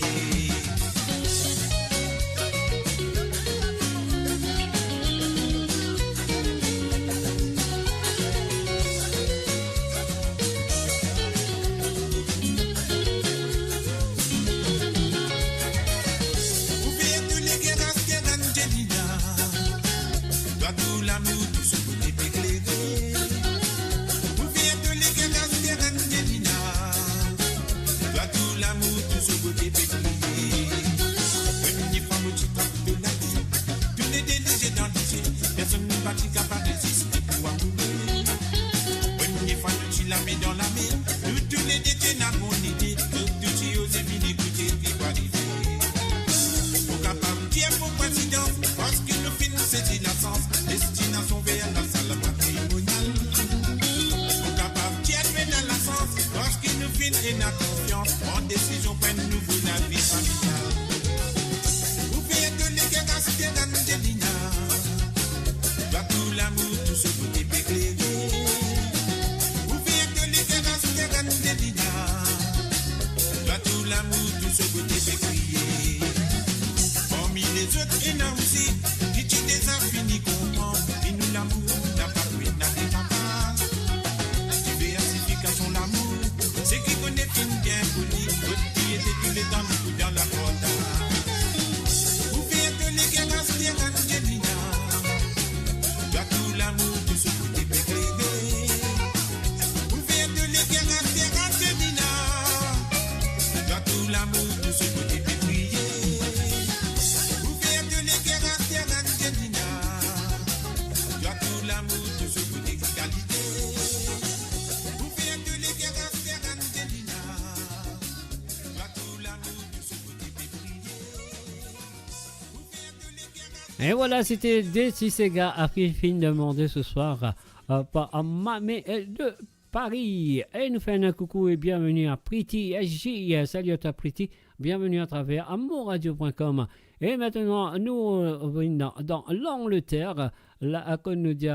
Et voilà, c'était Desi Sega à Philippines demandé ce soir par Mamé de Paris. Et nous faisons un coucou et bienvenue à Pretty SJ. Salut à toi Pretty, bienvenue à travers amourradio.com. Et maintenant, nous venons dans l'Angleterre. Là, qu'on nous dit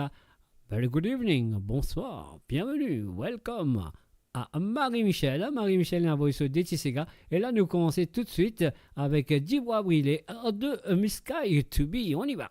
very good evening, bonsoir, bienvenue, welcome à Marie-Michel. Marie-Michel a envoyé ce Desi Sega. Et là, nous commençons tout de suite avec Dibois Brilé de Miss Sky to Be. On y va.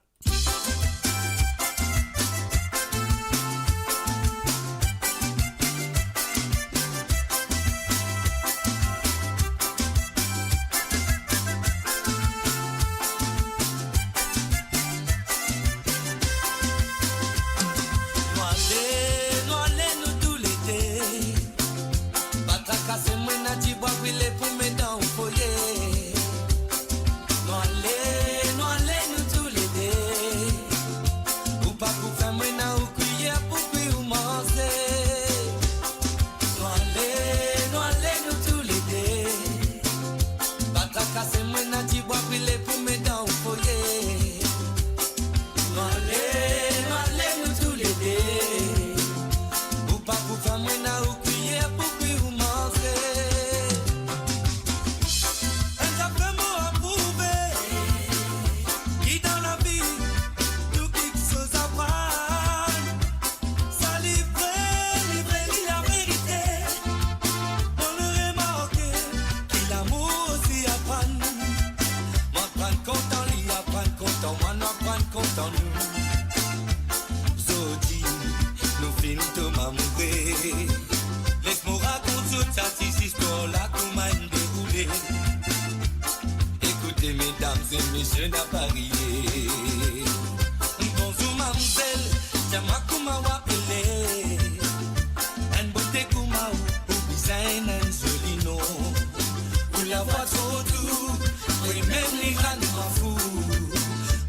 Laisse-moi raconter toute cette histoire là qu'on m'a déroulé. Écoutez mesdames et messieurs n'a pas rié. Bonjour mademoiselle, Jama kuma wapele. En beauté kuma ou design en joli nom. Ou la voix trop doux, oui même les grands m'en fou.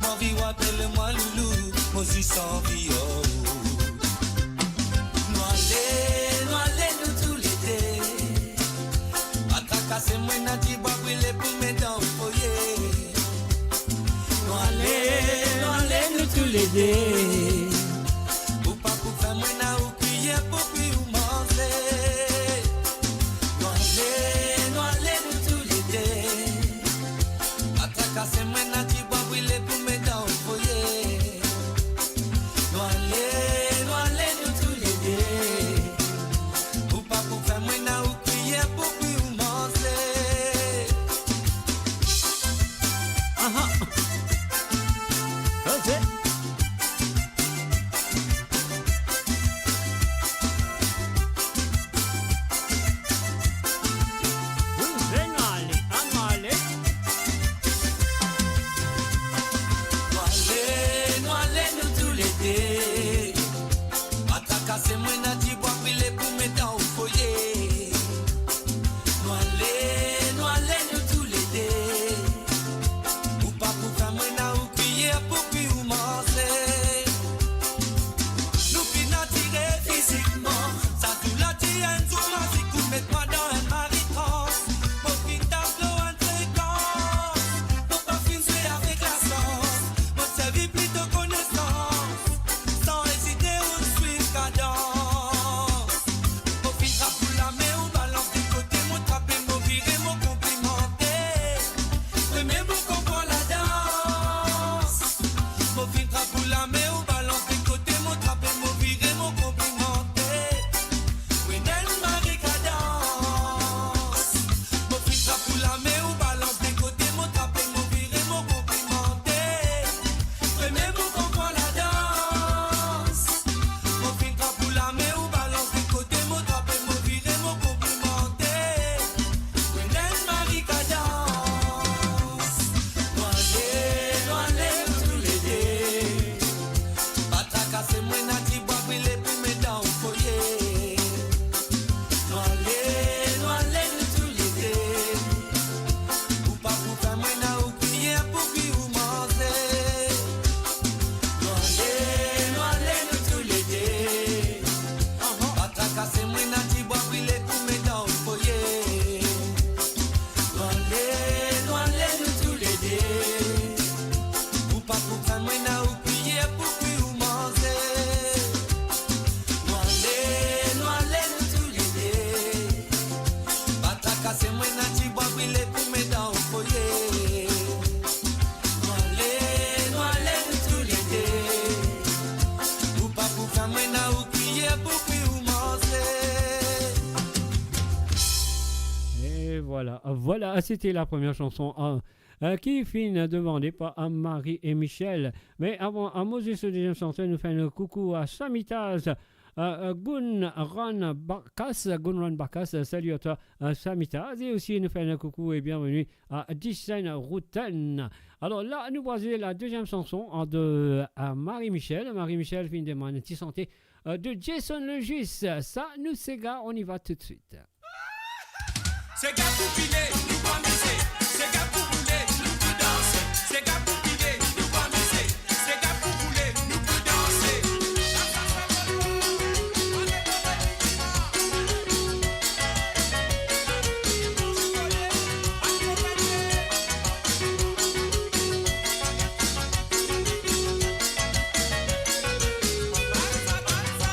Mon vie wapele moi loulou, moi j'y sens vie oh. Nous tous l'été. Atracasser moi n'a dit bois brûler pour mes dents au foyer. Nous tous les deux. Ou pas pour faire moi n'a ou crier pour puis ou manger. Nous tous les deux. Atracasser moi n'a dit bois brûler pour mes dents au foyer. Nous tous les deux. Ou pas pour faire moi n'a ou crier pour puis ou manger. C'est moi n'a dit bois brûler pour mes dents au foyer. Nous tous les deux. Ou pas pour faire moi n'a ou crier pour puis ou manger. Nous puis n'a tiré physiquement. Ça tout la tire un tour magique ou mettre-moi dans un maritrans. Pour fin tableau en fréquence. Pour pas finir avec la sens. Pour servir plutôt connaissance. Sans hésiter ou suivre cadence. Mon fils trappe pour la main ou balance du côté. Mon trappé, mon viré, mon complimenté. Mais vous comprenez la danse. Mon fils trappe pour la main ou balance du côté. Mon trappé, mon viré, mon complimenté. Oui, Nel Marie cadence. Mon fils trappe pour la main ou balance du côté. Mon trappé, mon viré, mon complimenté. Mais vous comprenez la danse. Mon fils trappe pour la main ou balance du côté. Mon trappé, mon viré, mon complimenté. Oui, Nel Marie cadence. Nous tous les deux. Pas tracasser moi n'a dit bois brûler pour mes dents au foyer. Nous tous les deux. Ou pas pour faire moi n'a ou crier pour puis ou manger. Nous tous les deux. Pas tracasser moi n'a dit bois brûler pour mes dents au foyer. Nous tous les deux. Ou pas pour faire moi n'a ou crier pour puis ou manger. Nous tous les deux. Pas tracasser moi n'a dit bois brûler pour mes dents au foyer. Nous tous les deux. Ou pas pour faire moi n'a ou crier pour puis ou manger. Et voilà, c'était la première chanson qui finit demandée par Marie et Michel. Mais avant, à Moses, ce deuxième chanson, nous fait un coucou à Samitaz, Gunran Bakas, salut à toi Samitaz, et aussi nous fait un coucou et bienvenue à Dixon Routen. Alors là, nous voici la deuxième chanson de Marie-Michel. Marie-Michel finit de mon santé de Jason Legis. Ça, nous c'est gars, on y va tout de suite. C'est gars pour filer, nous pas miser. C'est gars pour rouler, nous pour danser. C'est gars pour filer, nous pas miser. C'est gars pour rouler, nous pour danser.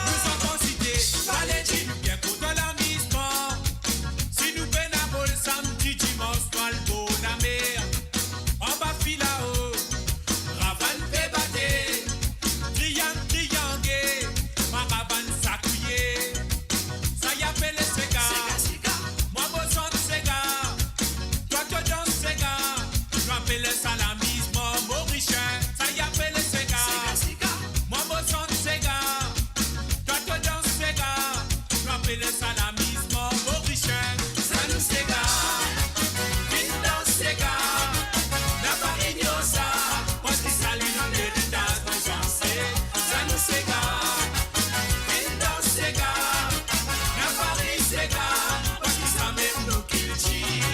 Nous sommes cités, allez dis-nous bien pour de l'amusement. Si nous venons samedi, dimanche, m'appelle salamisme mauricien. Ça nous s'égare, vite dans ces gars, la parignosa, parce que ça lui donne l'héritage de penser. Ça nous s'égare, vite dans ces gars, la Paris s'égare, parce que ça même nous qu'il tire.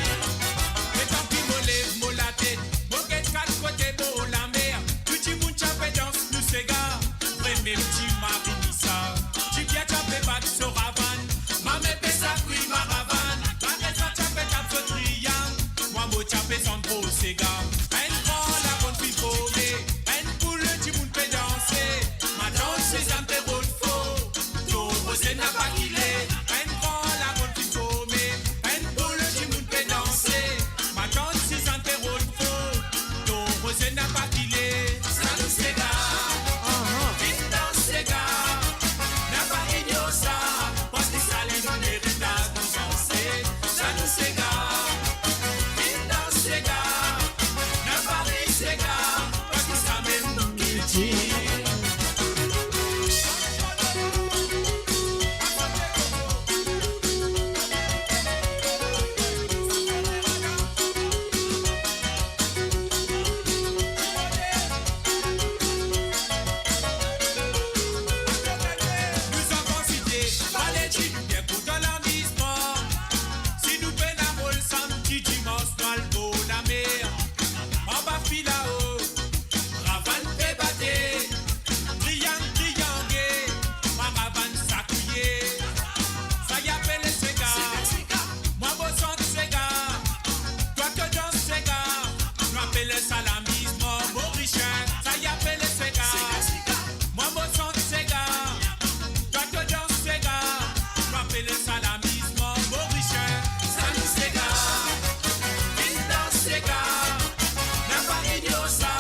Mais tant pis, mon lève, mon la tête, mon guette quatre côtés, bon la mer, tout le monde chapé dans nous s'égare, vrai même petit marinissa, tu viens chapé pas de ce ravane, ma mère fait sa couille, ma ravane, ma mère ça chapé tape ce triangle, moi mon chapé sans gros s'égare, un grand la bonne fille paumée, un poule du monde peut danser, ma danse c'est un peu beau de faux, ton rosé n'a pas quillé, un grand la bonne fille paumée, un poule du monde peut danser, ma danse c'est un peu beau de faux, ton rosé n'a pas quillé, ça nous s'égare, vite dans ces gars, n'a pas ignosa, parce que ça lui donne l'héritage de penser, ça nous s'égare, vite dans ces gars, n'a pas s'égare, parce que ça même nous qu'il tire. Nous avons cité, fallait tu nous bien pour de la mise mort. Si nous venons à Molle samedi, dimanche, dans le beau la mer. En bas fil là-haut, ravane fait battre. Triangle, ma ravane s'accouiller. Ça y appelle les ségas. Moi, beau sang de ségas. Toi que dans ségas. Nous appelle ça la mise mort mauricien. Ça y appelle les ségas. Moi, beau sang de ségas. Toi que dans ségas. Nous appelle ça la mise mort mauricien. Ça nous s'égare. Vite dans ségas. La parignosa.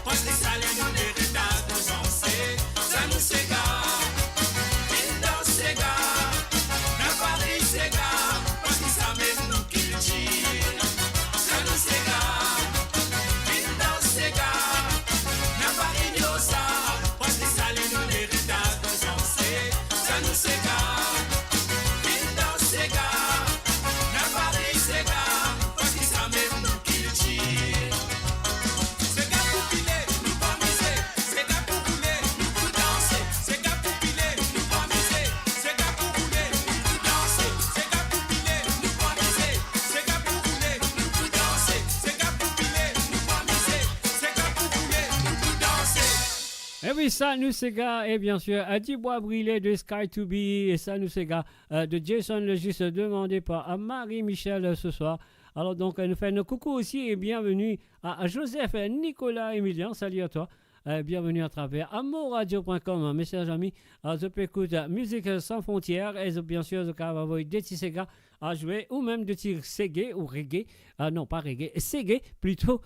Parce que ça lui donne l'héritage de penser. Ça nous s'égare. Vite dans ségas. La Paris s'égare. Parce que ça même nous qu'il tire. Ça nous s'égare. Vite dans ségas. La parignosa. Parce que ça lui donne l'héritage de penser. Ça nous s'égare. Vite dans ségas. La Paris s'égare. Parce que ça même nous qu'il tire. C'est gars pour piler, nous pas miser. C'est gars pour rouler, nous pour danser. C'est gars pour piler, nous pas miser. C'est gars pour rouler, nous pour danser. C'est gars pour piler, nous pas miser. C'est gars pour rouler, nous pour danser. C'est gars pour piler, nous pas miser. C'est gars pour rouler, nous pour danser. Et oui, ça nous c'est gars, et bien sûr, à Dubois Brûlé de Sky to Be, et ça nous c'est gars de Jason Le Juste demandé par Marie-Michel ce soir. Alors donc, nous fait un coucou aussi et bienvenue à Joseph Nicolas Emilien, salut à toi. Bienvenue à travers amourradio.com, mes chers amis. Je peux écouter Musique sans frontières et bien sûr, je peux avoir des petits ségas à jouer ou même des petits ségués ou reggae. Non, pas reggae, ségué plutôt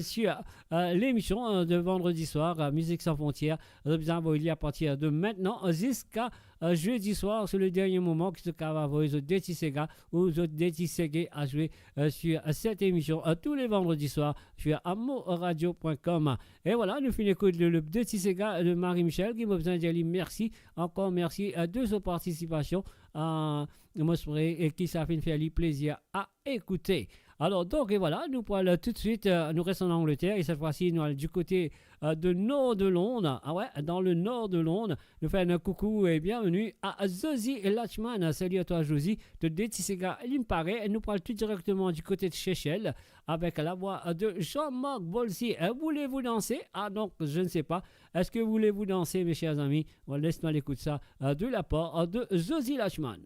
sur l'émission de vendredi soir, Musique sans frontières. Je vous envoie à partir de maintenant jusqu'à jeudi soir, c'est le dernier moment que je peux avoir des petits ségas ou des petits ségués à jouer sur cette émission tous les vendredis soirs sur amourradio.com. Et voilà, nous finissons écoute le petit séga de Marie-Michel qui m'a besoin de dire merci, encore merci de sa participation et qui ça fait faire plaisir à écouter. Alors donc et voilà, nous parlons tout de suite, nous restons en Angleterre et cette fois-ci nous allons du côté de nord de Londres. Ah ouais, dans le nord de Londres, nous faisons un coucou et bienvenue à Josie Latchman. Salut à toi Josie, de Détisséga Limpare. Et nous parlons tout directement du côté de Chechel avec la voix de Jean-Marc Bolsi. Voulez-vous danser? Ah donc, je ne sais pas. Est-ce que voulez-vous danser mes chers amis? Laisse-moi l'écouter ça de la part de Josie Latchman.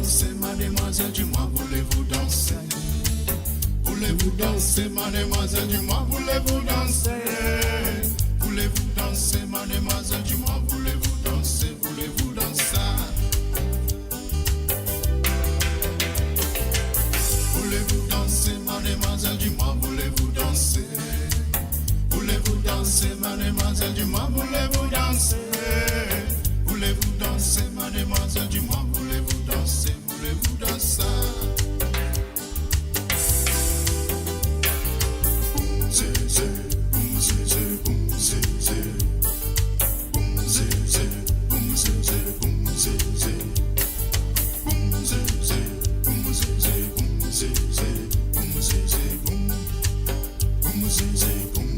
danser, mademoiselle, dis-moi, voulez-vous danser? Voulez-vous danser, mademoiselle, dis-moi, voulez-vous danser? Voulez-vous danser, mademoiselle, dis-moi, voulez-vous danser? Voulez-vous danser? Voulez-vous danser, mademoiselle, dis-moi, voulez-vous danser? Voulez-vous danser, mademoiselle, dis-moi, voulez-vous danser? Voulez-vous danser, mademoiselle, dis-moi, voulez-vous danser? Voulez-vous danser? Boum zézé, boum zézé, boum zézé. Boum zézé, boum zézé, boum zézé. Boum zézé, boum zézé, boum zézé. Boum zézé, boum. Boum zézé, boum.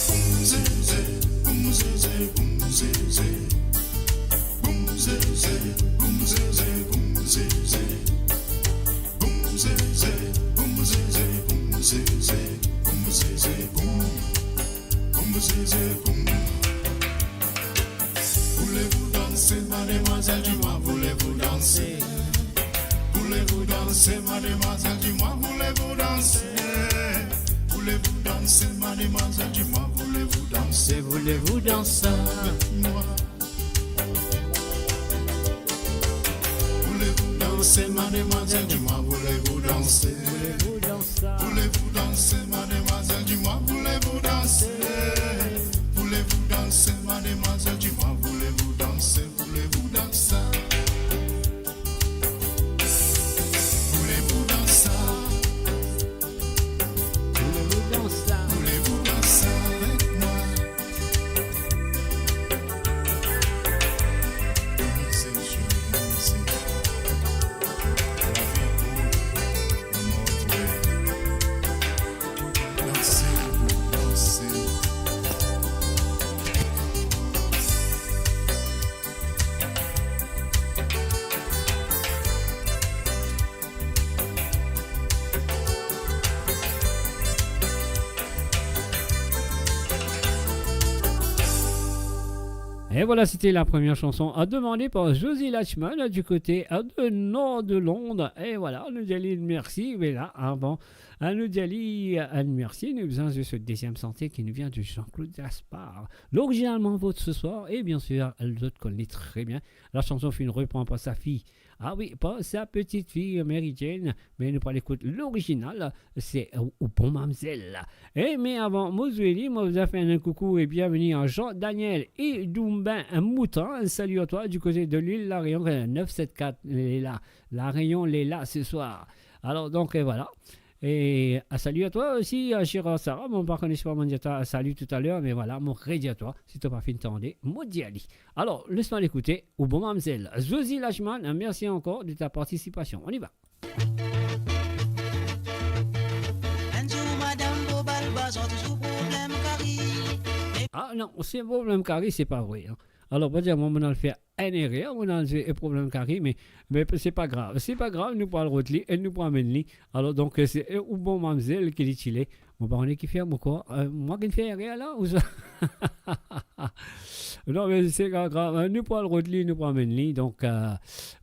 Boum zézé, boum zézé, boum zézé. Boum zézé, boum zézé, boum zézé. Boum zézé, boum zézé, boum zézé. Boum zézé, boum. Boum zézé, boum. Voulez-vous danser, mademoiselle, dis-moi, voulez-vous danser? Voulez-vous danser, mademoiselle, dis-moi, voulez-vous danser? Voulez-vous danser, mademoiselle, dis-moi, voulez-vous danser? Voulez-vous danser? Moi. Voulez-vous danser, mademoiselle, dis-moi, voulez-vous danser? Voulez-vous danser? Voulez-vous danser, mademoiselle, dis-moi, voulez-vous danser? Voulez-vous danser, mademoiselle, dis-moi, voulez-vous danser? Voulez-vous danser? Voulez-vous danser? Voulez-vous danser? Voulez-vous danser avec moi? C'est joli, c'est la vie pour le monde. Danser, danser. Et voilà, c'était la première chanson demandée par Josie Lachman du côté de nord de Londres. Et voilà, nous dit merci. Mais là, avant, nous dit merci. Nous avons ce deuxième santé qui nous vient de Jean-Claude Gaspard. L'originalement vôtre ce soir. Et bien sûr, l'autre connaît très bien. La chanson fait une reprend par sa fille. Ah oui, pas sa petite fille Mary Jane, mais nous pas l'écouter l'original, c'est au bon mamzelle. Et mais avant, Moswelli, moi vous a fait un coucou et bienvenue à Jean-Daniel et Doumbin Mouton. Salut à toi du côté de l'île La Rayon 974, La Rayon Léla ce soir. Alors donc voilà. Et salut à toi aussi, Gérard Sarah, mon partenaire pas mon salut tout à l'heure, mais voilà, mon rédit à toi, si tu n'as pas fait entendre, mon diali. Alors, laisse-moi l'écouter, au bon mamzelle. Josie Lachman, merci encore de ta participation. On y va. Ah non, c'est un problème carré, c'est pas vrai. Hein. Alors, pas dire, moi, on a fait un erreur, on a un problème carré, mais c'est pas grave. C'est pas grave, nous parlons de lui, elle nous prend lui. Alors, donc, c'est au bon mamzelle qui est chillé. Mon parent qui fait quoi? Moi qui ne fais rien là ou ça? Non, mais c'est pas grave. Nous parlons de lui, nous prenons lui. Donc,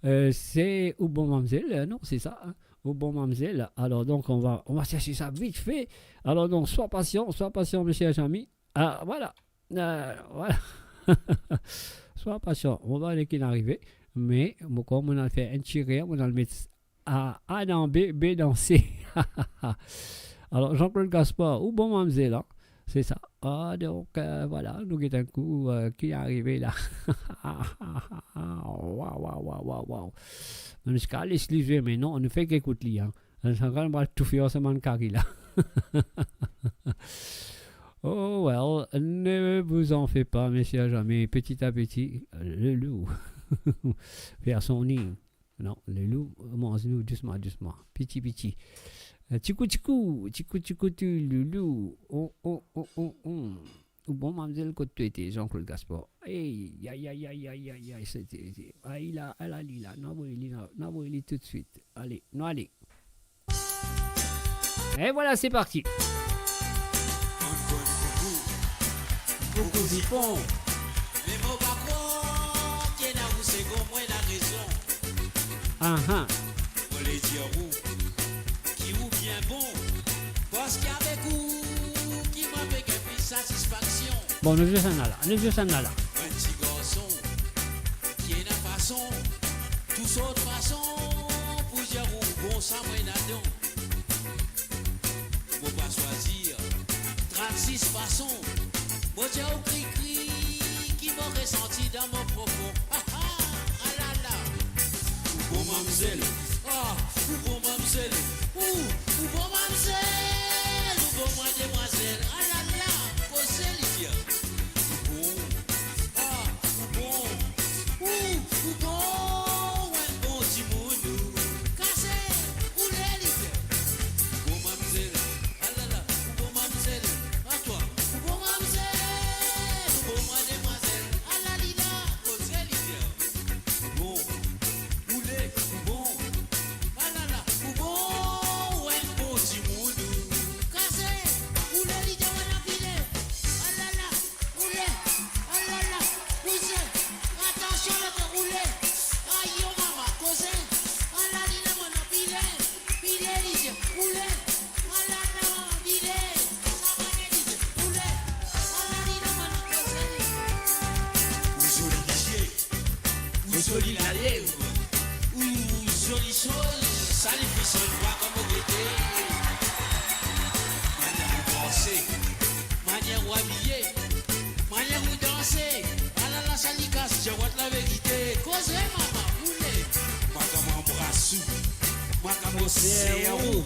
c'est au bon mamzelle, non, c'est ça. Hein? Au bon mamzelle. Alors, donc, on va chercher ça vite fait. Alors, donc, sois patient, mes chers amis. Ah, voilà. Voilà. Sois patient, on va aller qu'il arrive, mais comme on a fait un tiré, on a le mettre A dans B, B dans C. Alors Jean-Claude Gaspard, ou bon mamzelle là, c'est ça. Ah donc voilà, nous avons un coup qui est arrivé là. Waouh. On ne pas laisser les jouer, mais non, on ne fait qu'écouter. Hein. On va tout faire ce man carré là. Oh well, ne vous en faites pas, messieurs, jamais. Petit à petit, le loup faire son nid. Non, le loup mange-nous doucement. Petit. Tikou, le loup. Oh. Bon, mademoiselle, quand tu étais, Jean-Claude Gaspard. Aïe, c'était. Aïe, là, elle a dit là. Non, tout de suite. Allez. Et voilà, c'est parti. Beaucoup d'y font. Les mots pas croire, qui est là où c'est qu'on prend la raison. On les dit vous, qui ou bien bon, parce qu'avec vous, qui m'a fait plus satisfaction. Bon, nous vieux ça là, nous vieux ça là. Un petit garçon, qui est la façon, tous autres façons, pour dire où bon ça moi n'adon. Faut pas choisir 36 façons, pour dire au cri-cri, qui m'a ressenti dans mon propos. Ah ah, ah là là. Bon mamzelle, ah, ou bon mamzelle, ou bon mamzelle, ou bon mademoiselle, ah là là, posez les yeux. Bon, ah, bon, ou bon, un bon petit mounou, cassé, ou les yeux. Bon mamzelle, ah là là, ou bon mamzelle, à toi, ou bon mamzelle, ou bon mademoiselle, ah là là, posez les yeux. Bon. Bon, ah là là, bon, ouais, bon, petit moudou. Cassé, oulé, l'idée, on a filé. Ah là là, oulé, ah là là, poussé. Attention, le roulé. Aïe, yo, maman, causé. Ah là, l'idée, on a filé. Filé, l'idée, oulé. Ah là là, filé. Ça va, l'idée, oulé. Ah là, l'idée, on a causé. Vous joli l'idée, vous joli la lèvre. Jolie chose, ça les fait sur le bras comme au été. Manière où danser, manière où habiller, manière où danser. Ah là là, ça l'y casse, je vois la vérité. Causez, maman, voulez. Moi comme embrasse, moi comme au cerveau.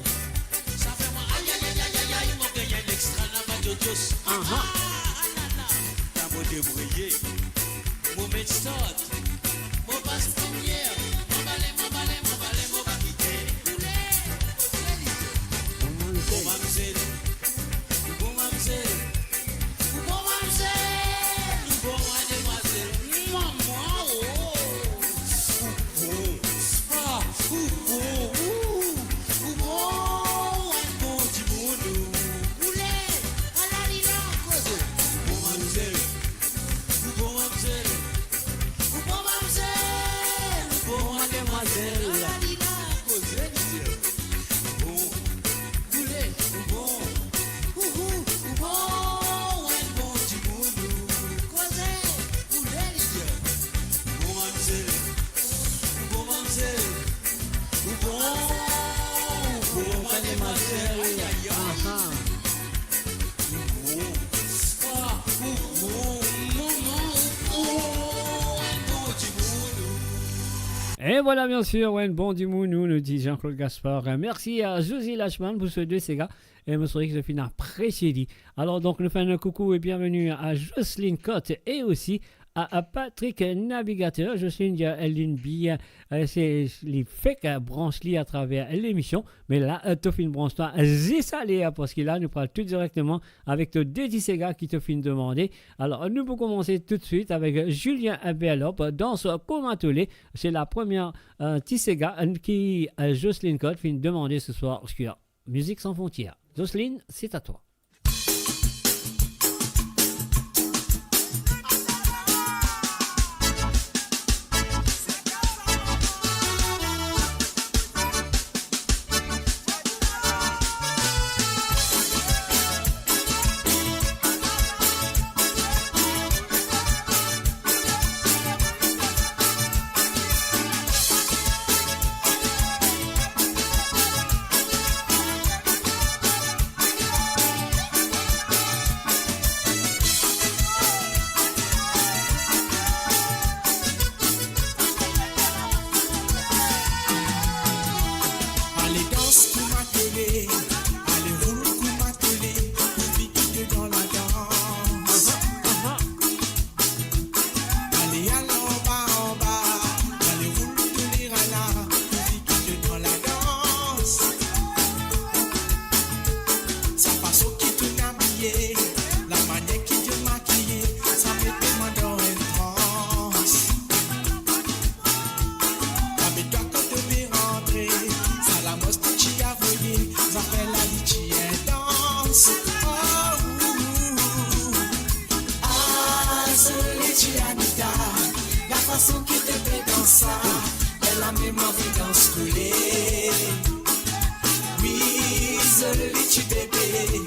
Ça fait moi, aïe aïe aïe aïe aïe aïe, moi gagne l'extra dans ma jojos. Ah là là, t'as beau débrouiller, mon médecin, mon passe première. Et voilà, bien sûr, ouais, bon du mounou, nous dit Jean-Claude Gaspard. Merci à Josie Lachman pour ce deux gars. Et je souhaite que je finis apprécié. Alors, donc, nous faisons un coucou et bienvenue à Jocelyne Cotte et aussi à Patrick Navigateur. Jocelyne, elle a bien, c'est les faits qu'elle branche à travers l'émission. Mais là, tu fais une branche toi, c'est ça, parce que là, nous parlons tout directement avec le Dédicéga qui te fait demander. Alors, nous pouvons commencer tout de suite avec Julien Béalop dans ce Comatolé. C'est la première Tisséga qui Jocelyne Cotte fait demander ce soir sur Musique sans frontières. Jocelyne, c'est à toi. la mémoire danse coulée. Oui, seul petit bébé,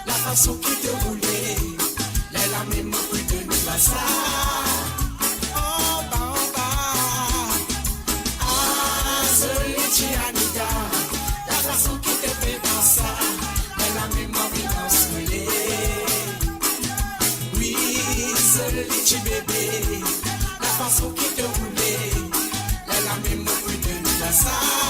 la façon qui te roulait, la mémoire de nous va ça. En bas, ah, seul petit Anita, la façon qui te fait danser, la mémoire danse coulée. Oui, seul petit bébé, la façon qui te roulait, la mémoire de nous va ça.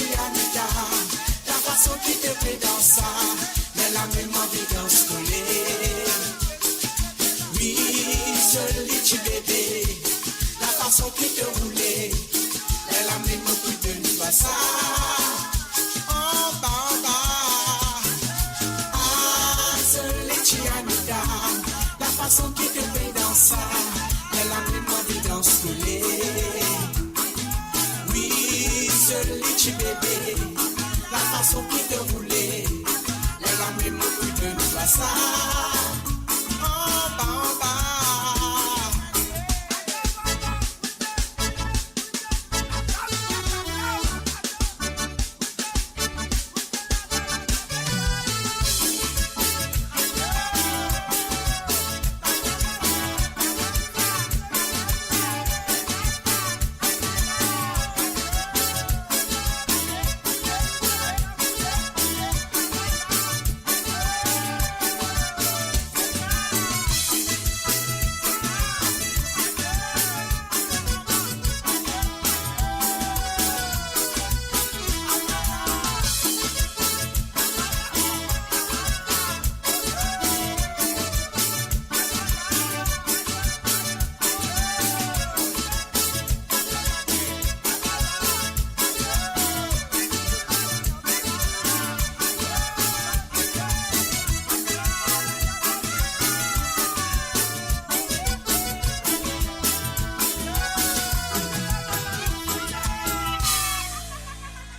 Anita, la façon qui te fait danser, la mémoire de danse collée. Oui, seul petit bébé, la façon qui te roulait, la mémoire de nous ça. En bas, ah, seul petit Anita, la façon qui te fait danser, la mémoire de danse collée. Seul petit bébé, la façon qui te roulait, la mémoire de nous va ça. En bas,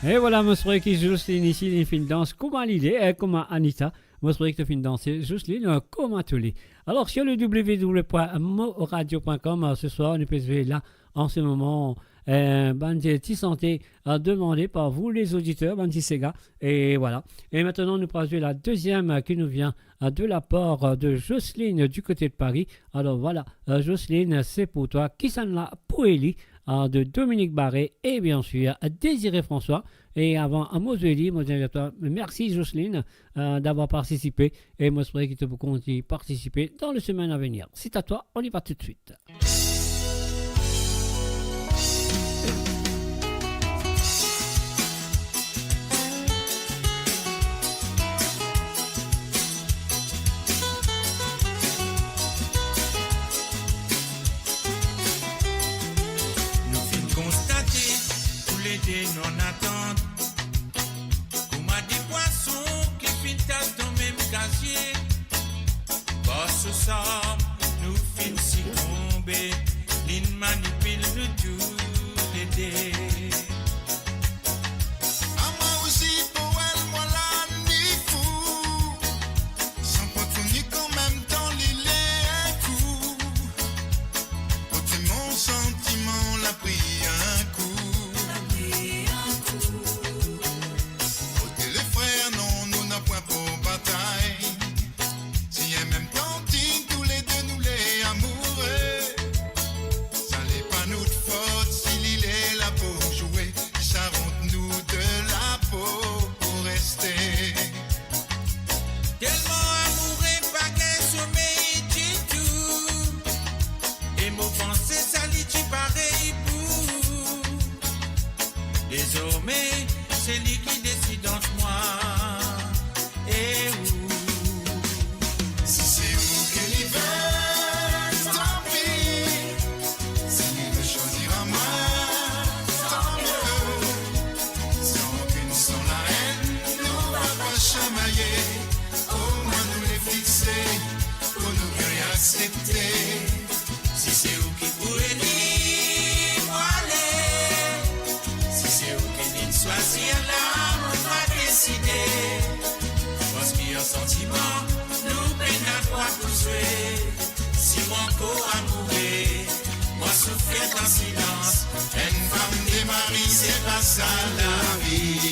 Et voilà, je souhaite que Jocelyne ici, il fait une danse comme l'idée, comme Anita. Je souhaite que tu danser Jocelyne comme tous les. Alors, sur le www.moradio.com, ce soir, on peut jouer là, en ce moment, Bandi santé demandé par vous les auditeurs, Bandi Sega. Et voilà. Et maintenant, nous passons la deuxième qui nous vient de la part de Jocelyne du côté de Paris. Alors voilà, Jocelyne, c'est pour toi. Qui s'en l'a pour Eli de Dominique Barré et bien sûr Désiré François. Et avant, à Moseli, merci Jocelyne d'avoir participé. Et moi, je souhaite que tu peux continuer à participer dans les semaines à venir. C'est à toi, on y va tout de suite. Non attente, comme à des poissons qui finissent dans le même casier. Bosse ça, nous finissons tomber, l'in manipule nous tous les deux. À moi aussi, pour elle, moi là, ni fou. Sans continuer qu'en même temps, l'île est un coup. Côté mon sentiment, l'a pris un coup. Point pour bataille. Si en même temps, tous les deux nous les amoureux. Ça n'est pas notre faute s'il est là pour jouer. Ça rentre nous de la peau pour rester. Tellement amoureux, pas qu'un sommeil du tout. Et mon pensée, ça lit pareil pour. Désormais, c'est lui qui décide entre moi. Si c'est vous qui veut, tant pis. S'il veut choisir à moi, tant mieux. Sans aucune, sans la haine, nous va pas chamailler. Au moins nous les fixer, pour nous bien accepter. Si c'est vous qui pourrez dire, moi allez. Si c'est vous qui dites choisir là, on va décider. Parce qu'il y a un sentiment, nous peine à quoi vous jouer. Si mon corps a mouru, moi souffrir en silence. Une femme des maris, c'est pas ça la vie.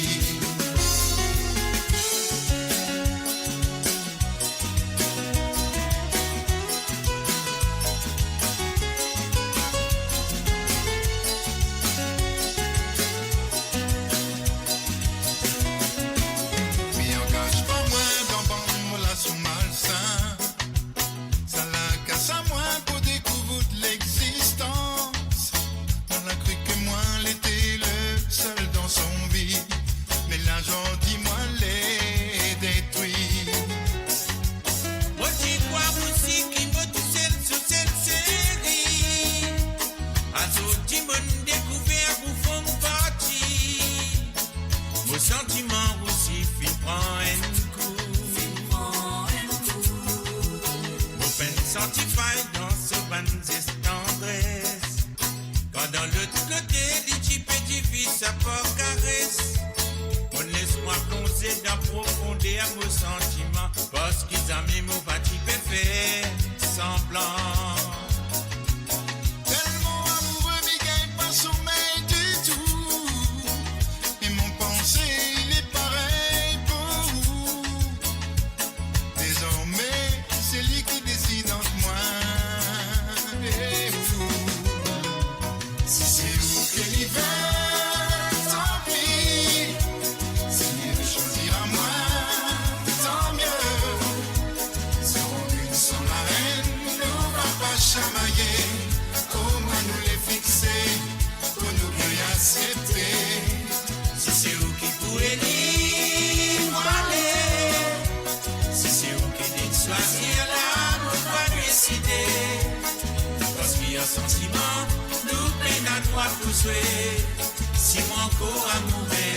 Si mon corps a mouru,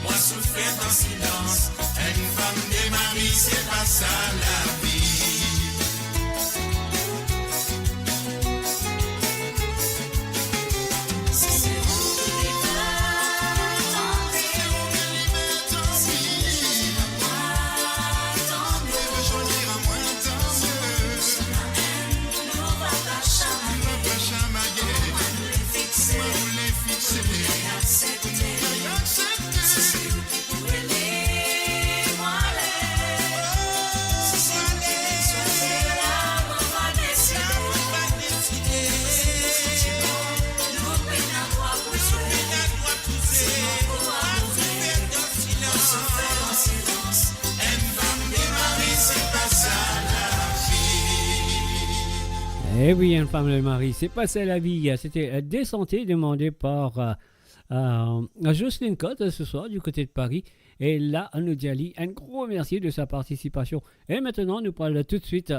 moi souffrir en silence. Une femme des maris, c'est pas ça la vie. Chamailler, nous les Eh oui, une femme de Marie, c'est pas ça la vie. C'était des santé demandé par Jocelyne Cotte ce soir du côté de Paris. Et là, on nous dit Ali, un gros merci de sa participation. Et maintenant, nous parlons tout de suite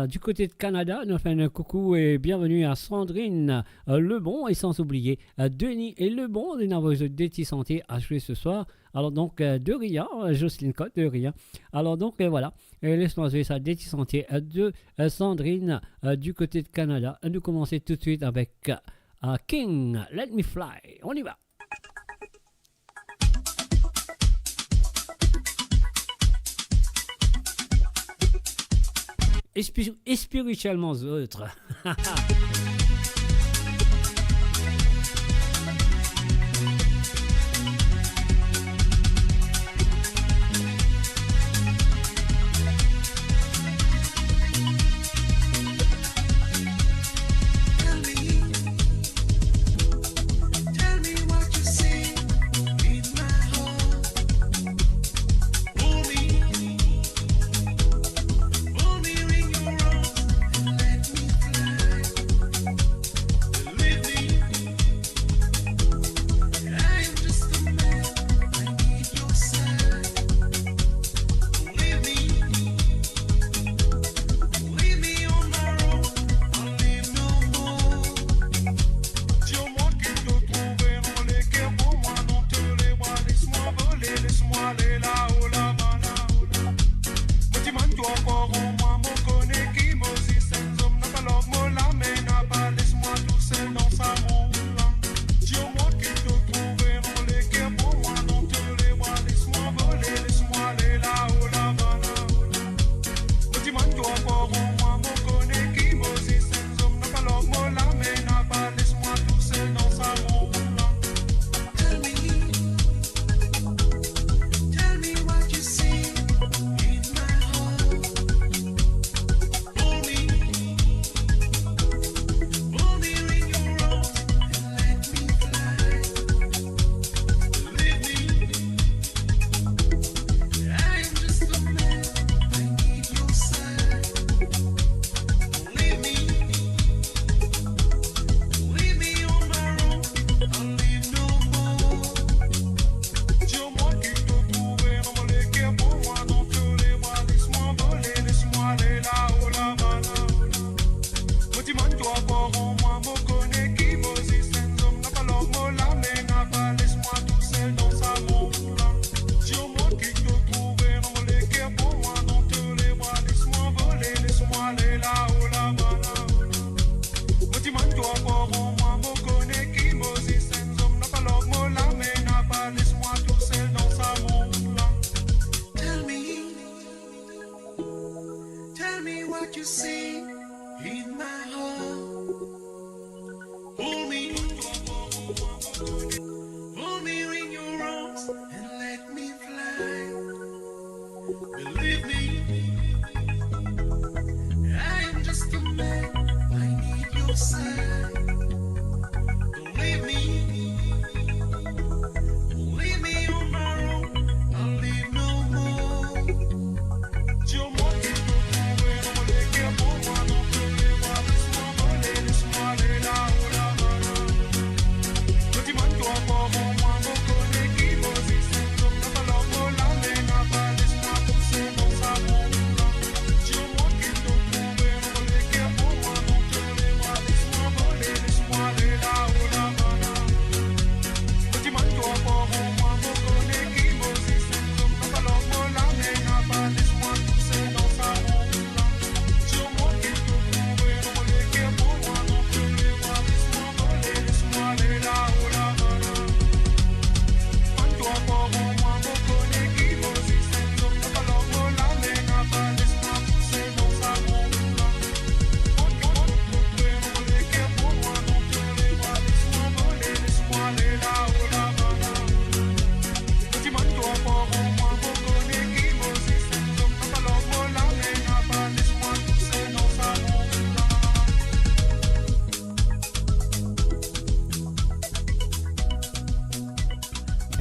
du côté de Canada. Nous faisons un coucou et bienvenue à Sandrine Lebon et sans oublier Denis et Lebon de Navoise Déti Santé à jouer ce soir. Alors donc, de rien, Jocelyne Cotte, de rien. Alors donc, voilà, laisse-moi jouer ça, Déti Santé de Sandrine du côté de Canada. Nous commençons tout de suite avec King, Let Me Fly. On y va. Et spirituellement autres.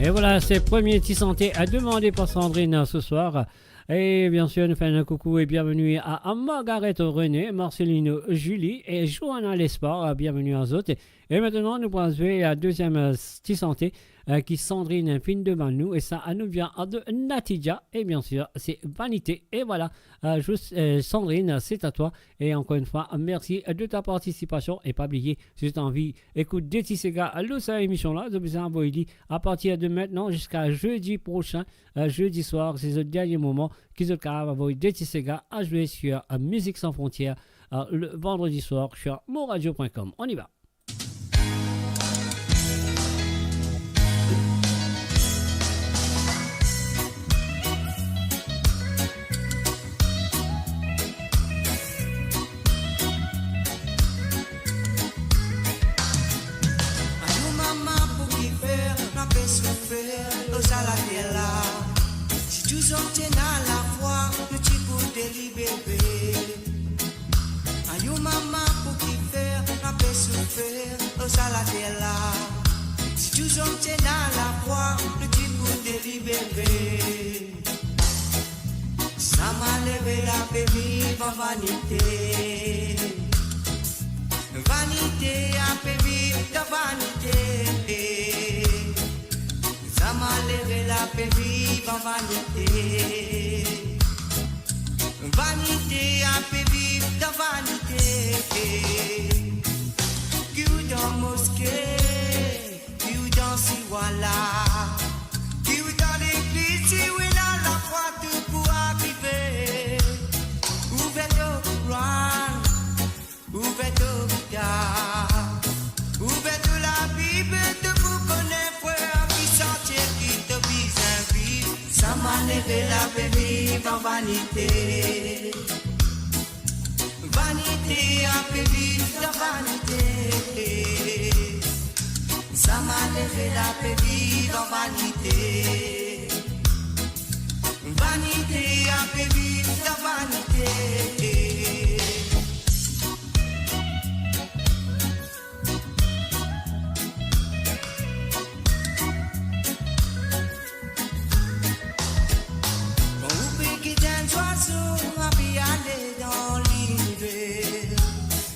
Et voilà, c'est premier petit santé à demander par Sandrine ce soir. Et bien sûr, nous faisons un coucou et bienvenue à Margaret René, Marcelino Julie et Johanna Lesport. Bienvenue à eux autres. Et maintenant, nous allons jouer la deuxième petite santé qui Sandrine filme devant nous. Et ça nous vient de Natidja. Et bien sûr, c'est Vanité. Et voilà, Sandrine, c'est à toi. Et encore une fois, merci de ta participation. Et pas oublier, si tu as envie, écoute des Tissega, cette émission-là. Je vous envoie à partir de maintenant jusqu'à jeudi prochain, jeudi soir. C'est le dernier moment qu'ils ont envoyé des Tissega à jouer sur Musique Sans Frontières le vendredi soir sur moradio.com. On y va. Si tu sortais dans la foi, le petit pour te libérer. Ayou maman pour qui faire, la paix souffrir, au salatella. Si tu sortais dans la foi, le petit pour te libérer. Ça m'a levé la baby, ma vanité. Vanité a baby, ta vanité. Ça m'a levé la paix vive en vanité. Vanité à paix vive de vanité. Qui ou dans mosquée, qui ou dans Siwala, qui ou dans l'église, si ou dans la foi, tout pour arriver. Ouvert au Coran, ouvert au Bouddha, ouvert la Bible, de vous connaître. Ça m'a levé la paix vive en vanité. Vanité à paix vive de vanité. Ça m'a levé la paix vive en vanité. Vanité à paix vive de vanité. Dans l'hiver,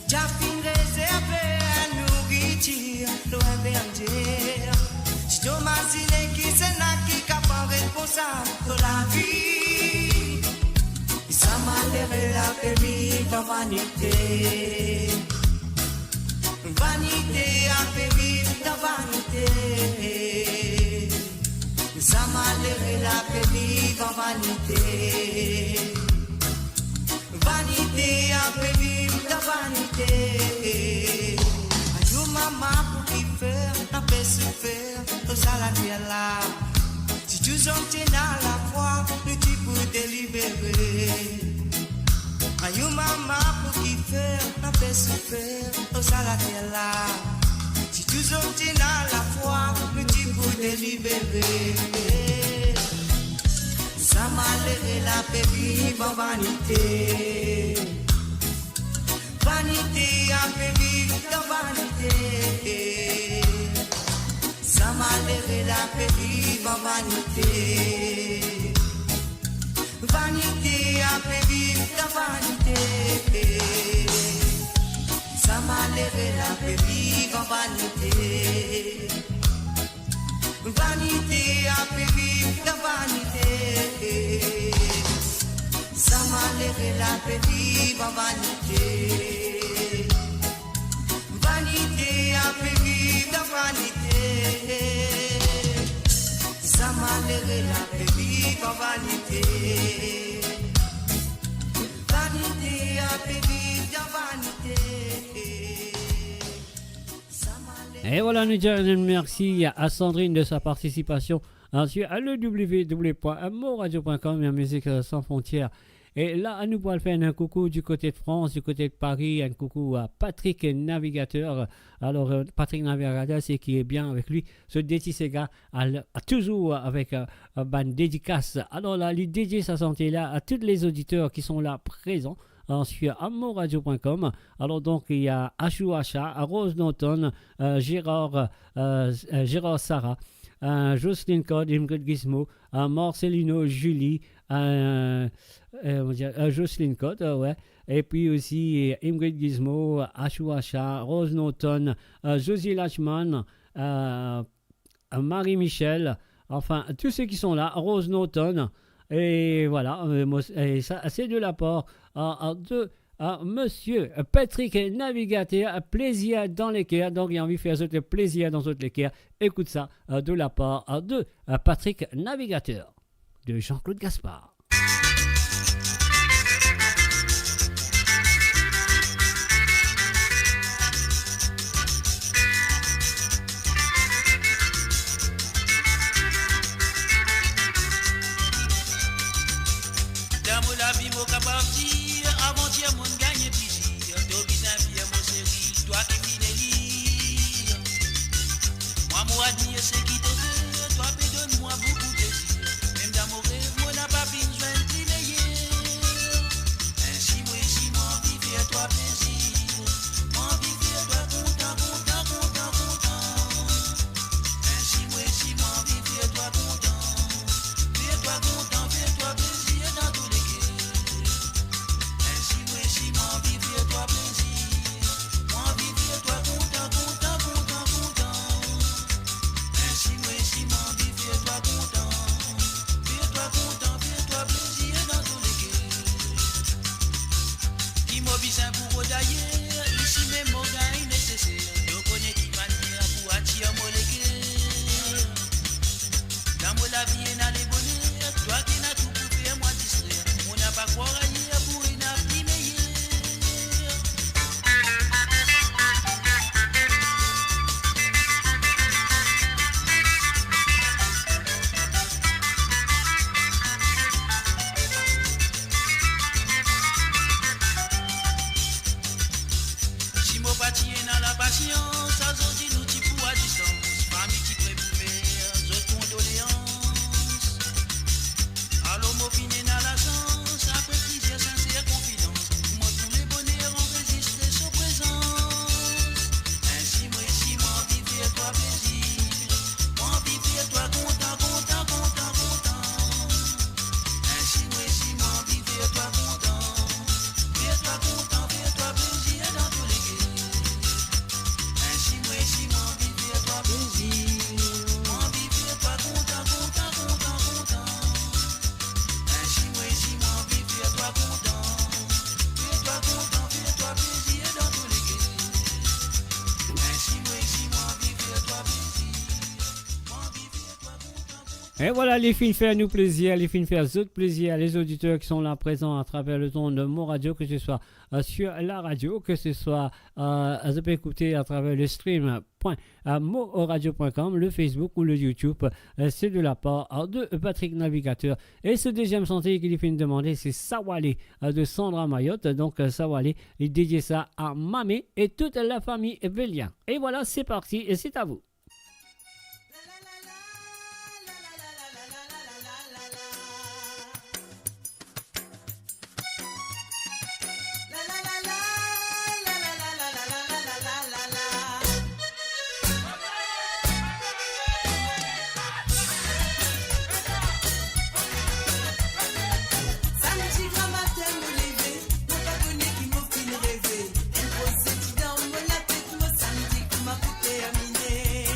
Jaffine réservé à nous guider, loin berger. Si Thomasine qui s'en a qui capable responsable de la vie, ça m'a levé la paix vive en vanité. Vanité à paix vive de vanité. Ça m'a levé la paix vive en vanité. Vanité à paix vive de vanité. Ayou maman pour qui faire, la paix se faire, au salatella. Si tu sortais dans la foi, le type pour te libérer. Ayou maman pour qui faire, la paix se faire, au salatella. Si tu sortais dans la foi, le type pour te libérer. Ça m'a levé la paix vive en vanité. Vanité à paix vive de vanité. Ça m'a levé la paix vive en vanité. Vanité à paix vive de vanité. Ça m'a levé la paix vive en vanité. Vanité à paix vive de vanité. Ça m'a levé la paix vive en vanité. Vanité à paix vive de vanité. Ça m'a levé la paix vive en vanité. Vanité à paix vive de vanité. Et voilà, nous disons merci à Sandrine de sa participation sur le www.moradio.com, la musique sans frontières. Et là, nous pourrons faire un coucou du côté de France, du côté de Paris, un coucou à Patrick Navigateur. Alors, Patrick Navigateur, c'est qui est bien avec lui. Ce Détissega a toujours avec une dédicace. Alors là, il dédie sa santé là à tous les auditeurs qui sont là présents. Sur amoradio.com. Alors donc il y a Achou Acha, Rose Norton, Gérard Sarah, Jocelyne Code, Ingrid Gizmo, Marcelino, Julie, Jocelyne Code, ouais. Et puis aussi Ingrid Gizmo, Ashuasha, Rose Norton, Josie Lachman, Marie-Michel, enfin tous ceux qui sont là, Rose Norton, et voilà, et ça c'est de la part de Monsieur Patrick Navigateur, plaisir dans les cœurs, donc il a envie de faire ce plaisir dans toutes les cœurs, écoute ça de la part de Patrick Navigateur, de Jean-Claude Gaspard. Avant-hier, mon gagne plaisir. Tobi Saint-Pierre, mon chéri, toi qui fidélise. Moi, moi, admire ce qui te fait. Toi, donne-moi beaucoup de plaisir. Même dans mon rêve, moi, n'a pas besoin de t'éveiller. Ainsi, moi, si mon vie fait toi plaisir. Mon vie fait toi content, content, content, content. Ainsi, moi, si mon vie fait toi content. Fais-toi content, fais-toi plaisir dans tous les cas. Si mon vie fait toi plaisir, mon vie fait toi content, content, content, content. Si mon vie fait toi content, fais-toi plaisir dans tous les cas. Qui m'oblige un pour d'ailleurs, ici même mon gars est nécessaire. Je connais une manière pour attirer mon légué. Dans mon la vie, dans les bonheurs, toi qui n'as tout pour faire moi distraire. On n'a pas croire ailleurs pour une appli meilleure. Si mon parti est dans la patience, ça dit nous t'y pour à distance. Famille qui préfère, je condoléances. Allô, mon fini dans la chance, après plusieurs sincères confidences. Moi, tous les bonheurs ont résisté sans présence. Ainsi, moi, si mon vie fait toi plaisir, mon vie fait toi content, content, content, content. Ainsi, moi, si mon vie fait toi content, fais-toi content, fais-toi plaisir dans tous les cas. Ainsi, moi, si mon vie fait toi plaisir, mon vie fait toi content, content, content, content. Ainsi, moi, si mon vie fait toi content, fais-toi content, fais-toi plaisir dans tous les cas. Ainsi, moi, si mon vie fait toi plaisir, mon vie fait toi content. Et voilà, les filles faire nous plaisir, les filles faire autres plaisir, les auditeurs qui sont là présents à travers le ton de mon radio, que ce soit sur la radio, que ce soit je peux écouter à travers le stream.moradio.com, le Facebook ou le YouTube. C'est de la part de Patrick Navigateur. Et ce deuxième chantier qu'il fait demander, c'est Sawale de Sandra Mayotte. Donc Sawale, il dédie ça à Mamé et toute la famille Vélian. Et voilà, c'est parti et c'est à vous. Samedi grand matin me lever, mon pas connu qui m'a fait rêver. Un gros dans mon la tête, moi samedi qui m'a coupé à miner.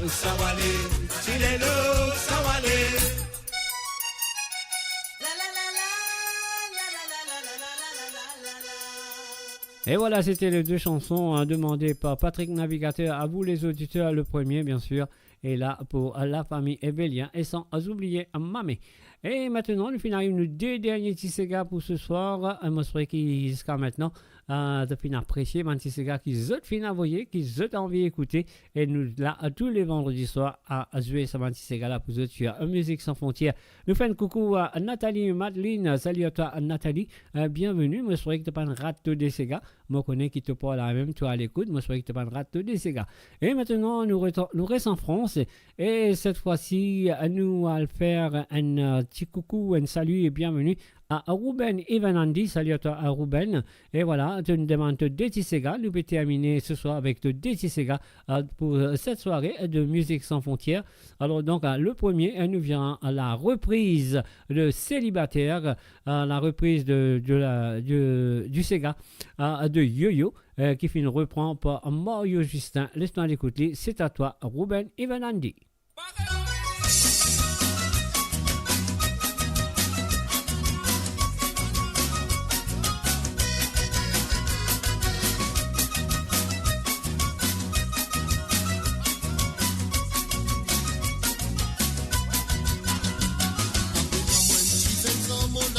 sawale, chilelo, sawale. Et voilà, c'était les deux chansons demandées par Patrick Navigateur. À vous les auditeurs, le premier bien sûr. Et là pour la famille Ebélien et sans oublier Mamé. Et maintenant, nous finissons nos deux derniers Tissega pour ce soir. Moi, je souhaite qu'ils jusqu'à maintenant, de fin apprécier mon Tissega qui zut fin envoyer, qui zut envie d'écouter. Et nous, là, tous les vendredis soirs, à jouer ce Tissega là pour eux sur Musique Sans Frontières. Nous faisons coucou à Nathalie et Madeleine. Salut à toi, Nathalie. Bienvenue. Moi, je souhaite que tu pas une rate de Sega. Moi, je connais qui te parle la même, toi à l'écoute. Moi, je souhaite que tu pas une rate de Sega. Et maintenant, nous restons en France. Et cette fois-ci, nous allons faire un petit coucou, un salut et bienvenue à Ruben Evanandi. Salut à toi, à Ruben. Et voilà, tu nous demandes de Tissega. Nous allons terminer ce soir avec de Tissega pour cette soirée de Musique Sans Frontières. Alors, donc, le premier, nous vient à la reprise de Célibataire, la reprise du Sega de Yo-Yo. Qui finit reprend par Mario Justin. Laisse-moi l'écouter. C'est à toi, Ruben Evanandi. Como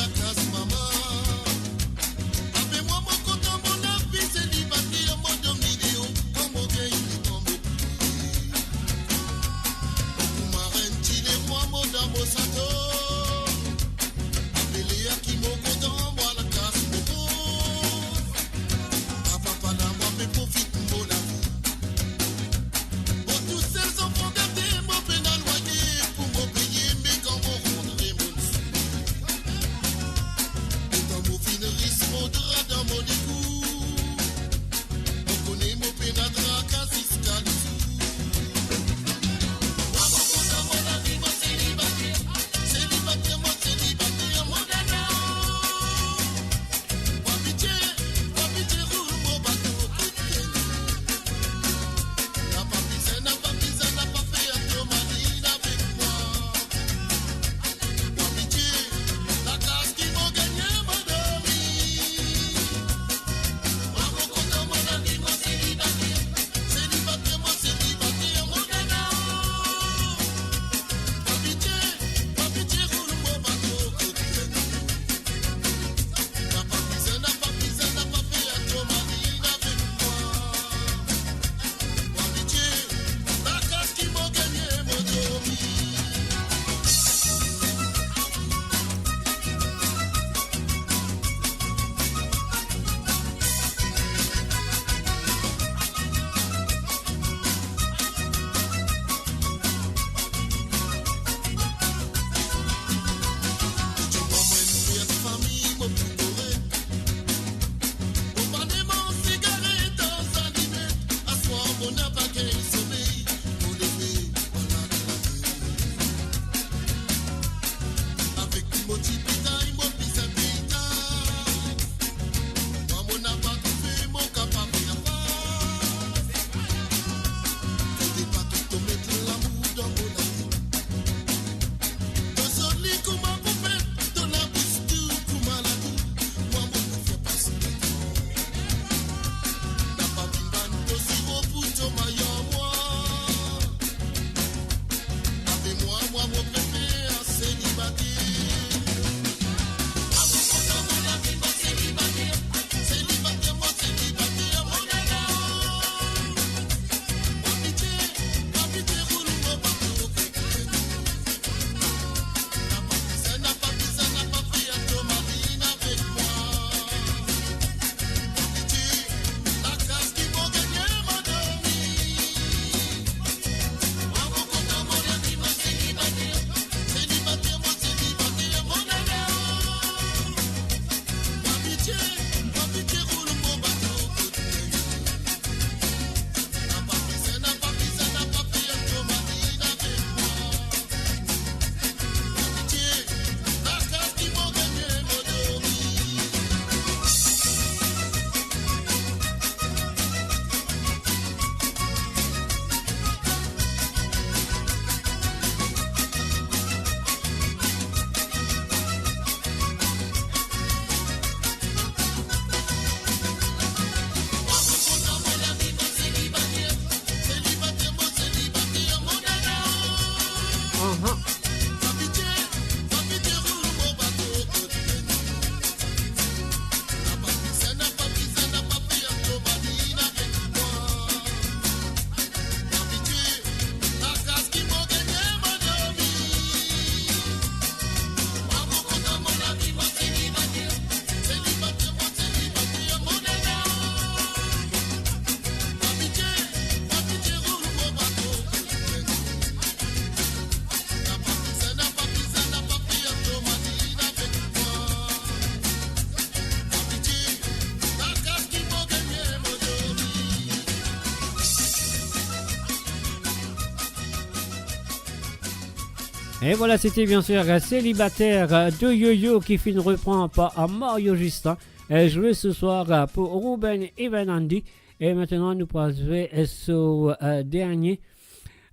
Et voilà, c'était bien sûr Célibataire de Yo-Yo qui finit reprend par Mario Justin. Joué ce soir pour Ruben Evanandi. Et maintenant, nous passons ce dernier.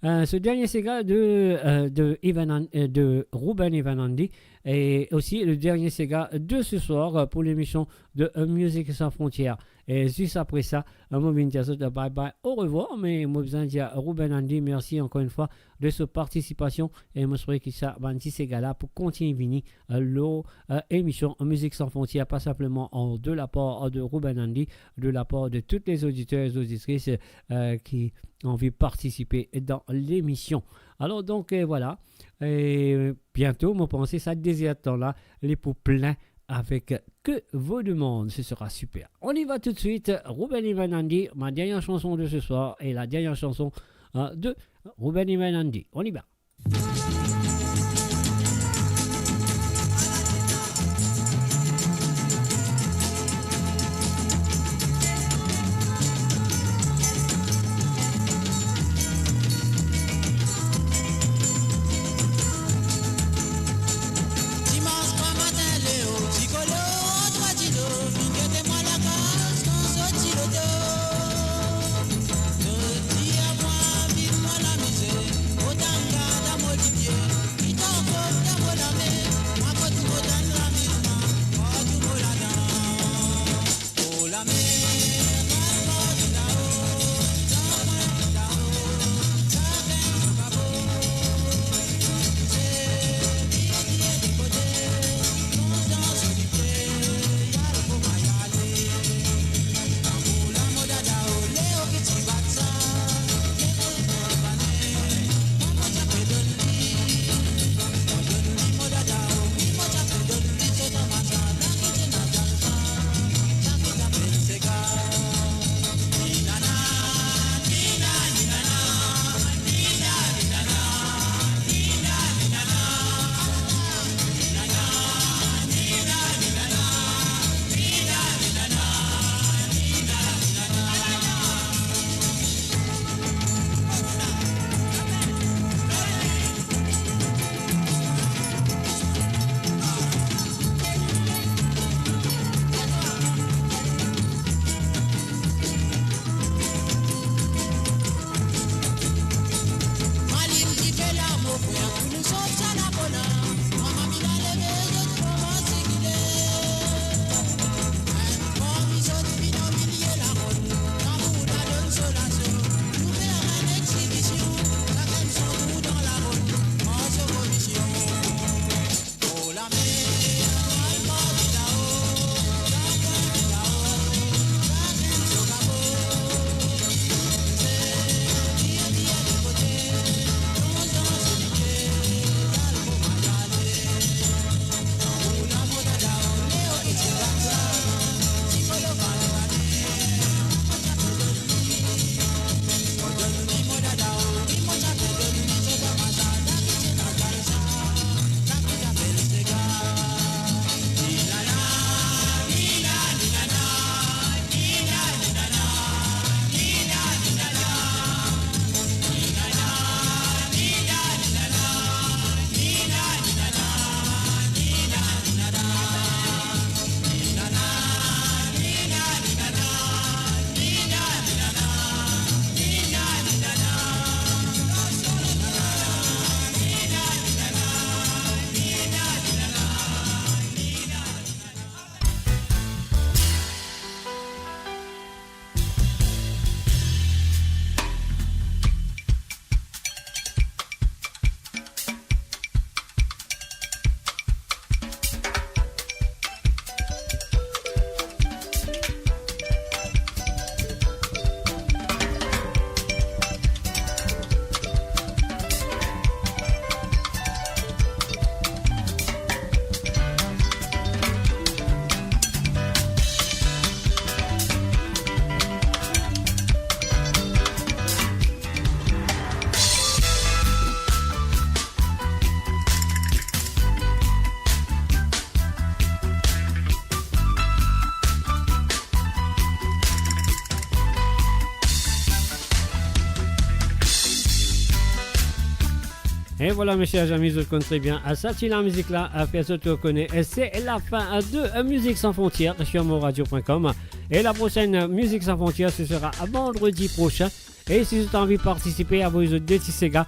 Ce dernier Sega de Ruben Evanandi et aussi le dernier Sega de ce soir pour l'émission de Musique sans frontières. Et juste après ça, moi je vais dire bye bye, au revoir, mais moi je vais dire Ruben Andy, merci encore une fois de sa participation et je souhaite que ça va ces gars-là pour continuer venir l'émission Musique sans frontières, pas simplement de la part de Ruben Andy, de la part de tous les auditeurs et auditrices qui ont envie de participer dans l'émission. Alors donc voilà, et bientôt, moi pensez ça désir temps là, les pots pleins avec que vos demandes, ce sera super. On y va tout de suite, Ruben Evanandi, ma dernière chanson de ce soir et la dernière chanson de Ruben Evanandi. On y va. Tanga Et voilà, mes chers amis, je connais très bien. Ça, c'est la musique là, personne ne connaît. C'est la fin de Musique Sans Frontières sur moradio.com. Et la prochaine Musique Sans Frontières, ce sera vendredi prochain. Et si vous avez envie de participer à vos deux Tisséga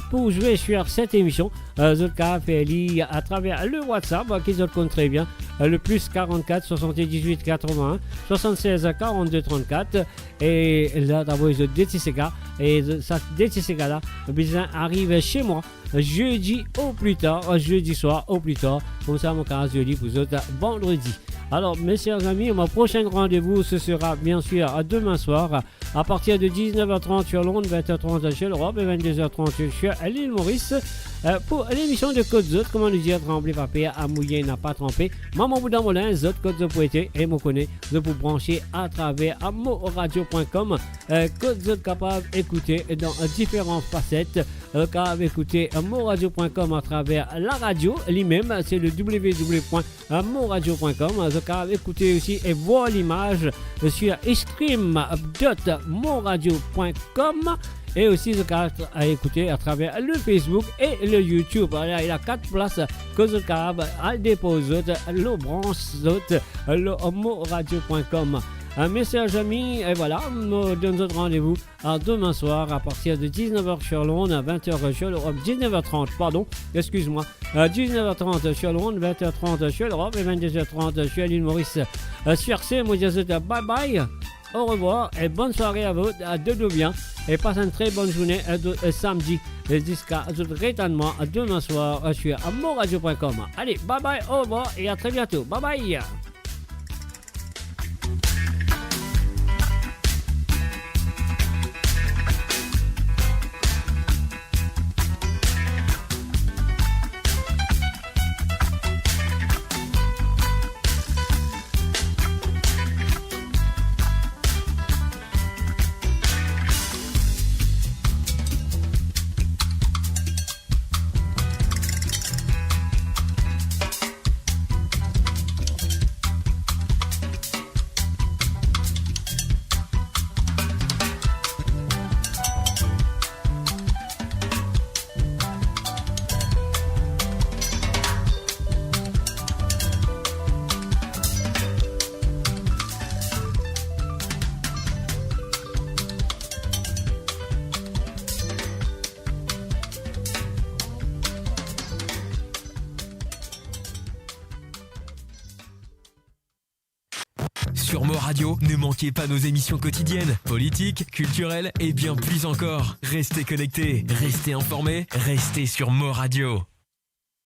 pour jouer sur cette émission, vous avez à travers le WhatsApp, qui vous connaît très bien, le plus 44 78 81 76 42 34. Et là, vous avez deux Tisséga. Et ça, deux Tisséga là, bien arrive chez moi jeudi au plus tard, jeudi soir au plus tard. Comme ça, mon cas, jeudi pour vous autres vendredi. Alors, mes chers amis, mon prochain rendez-vous, ce sera bien sûr demain soir à partir de 19h30 sur Londres, 20h30 sur l'Europe et 22h30 sur l'île Maurice pour l'émission de Côte Zot. Comment nous dire, trembler papier à mouiller n'a pas trempé. Maman Bouddha Molin, Zot Côte Zot pour été et me connaît de vous brancher à travers moradio.com. Côte Zot capable d'écouter dans différentes facettes. Capable d'écouter moradio.com à travers la radio lui-même, c'est le www.moradio.com. Capable d'écouter aussi et voir l'image sur stream.moradio.com. Et aussi à écouter à travers le Facebook et le YouTube. Voilà, il y a 4 places que vous avez à déposer le branche le moradio.com. Mes chers amis, et voilà, nous donnons rendez-vous à demain soir à partir de 19h sur Londres, 20h sur l'Europe, 19h30, pardon, excuse-moi, 19h30 sur Londres, 20h30 sur l'Europe et 22h30 sur l'île Maurice. Sur ce, moi je vous dis bye bye, au revoir et bonne soirée à vous, de bien, et passez une très bonne journée samedi jusqu'à rétalement demain soir sur moradio.com. Allez, bye bye, au revoir et à très bientôt, bye bye. Sur Mo Radio, ne manquez pas nos émissions quotidiennes, politiques, culturelles et bien plus encore. Restez connectés, restez informés, restez sur Mo Radio.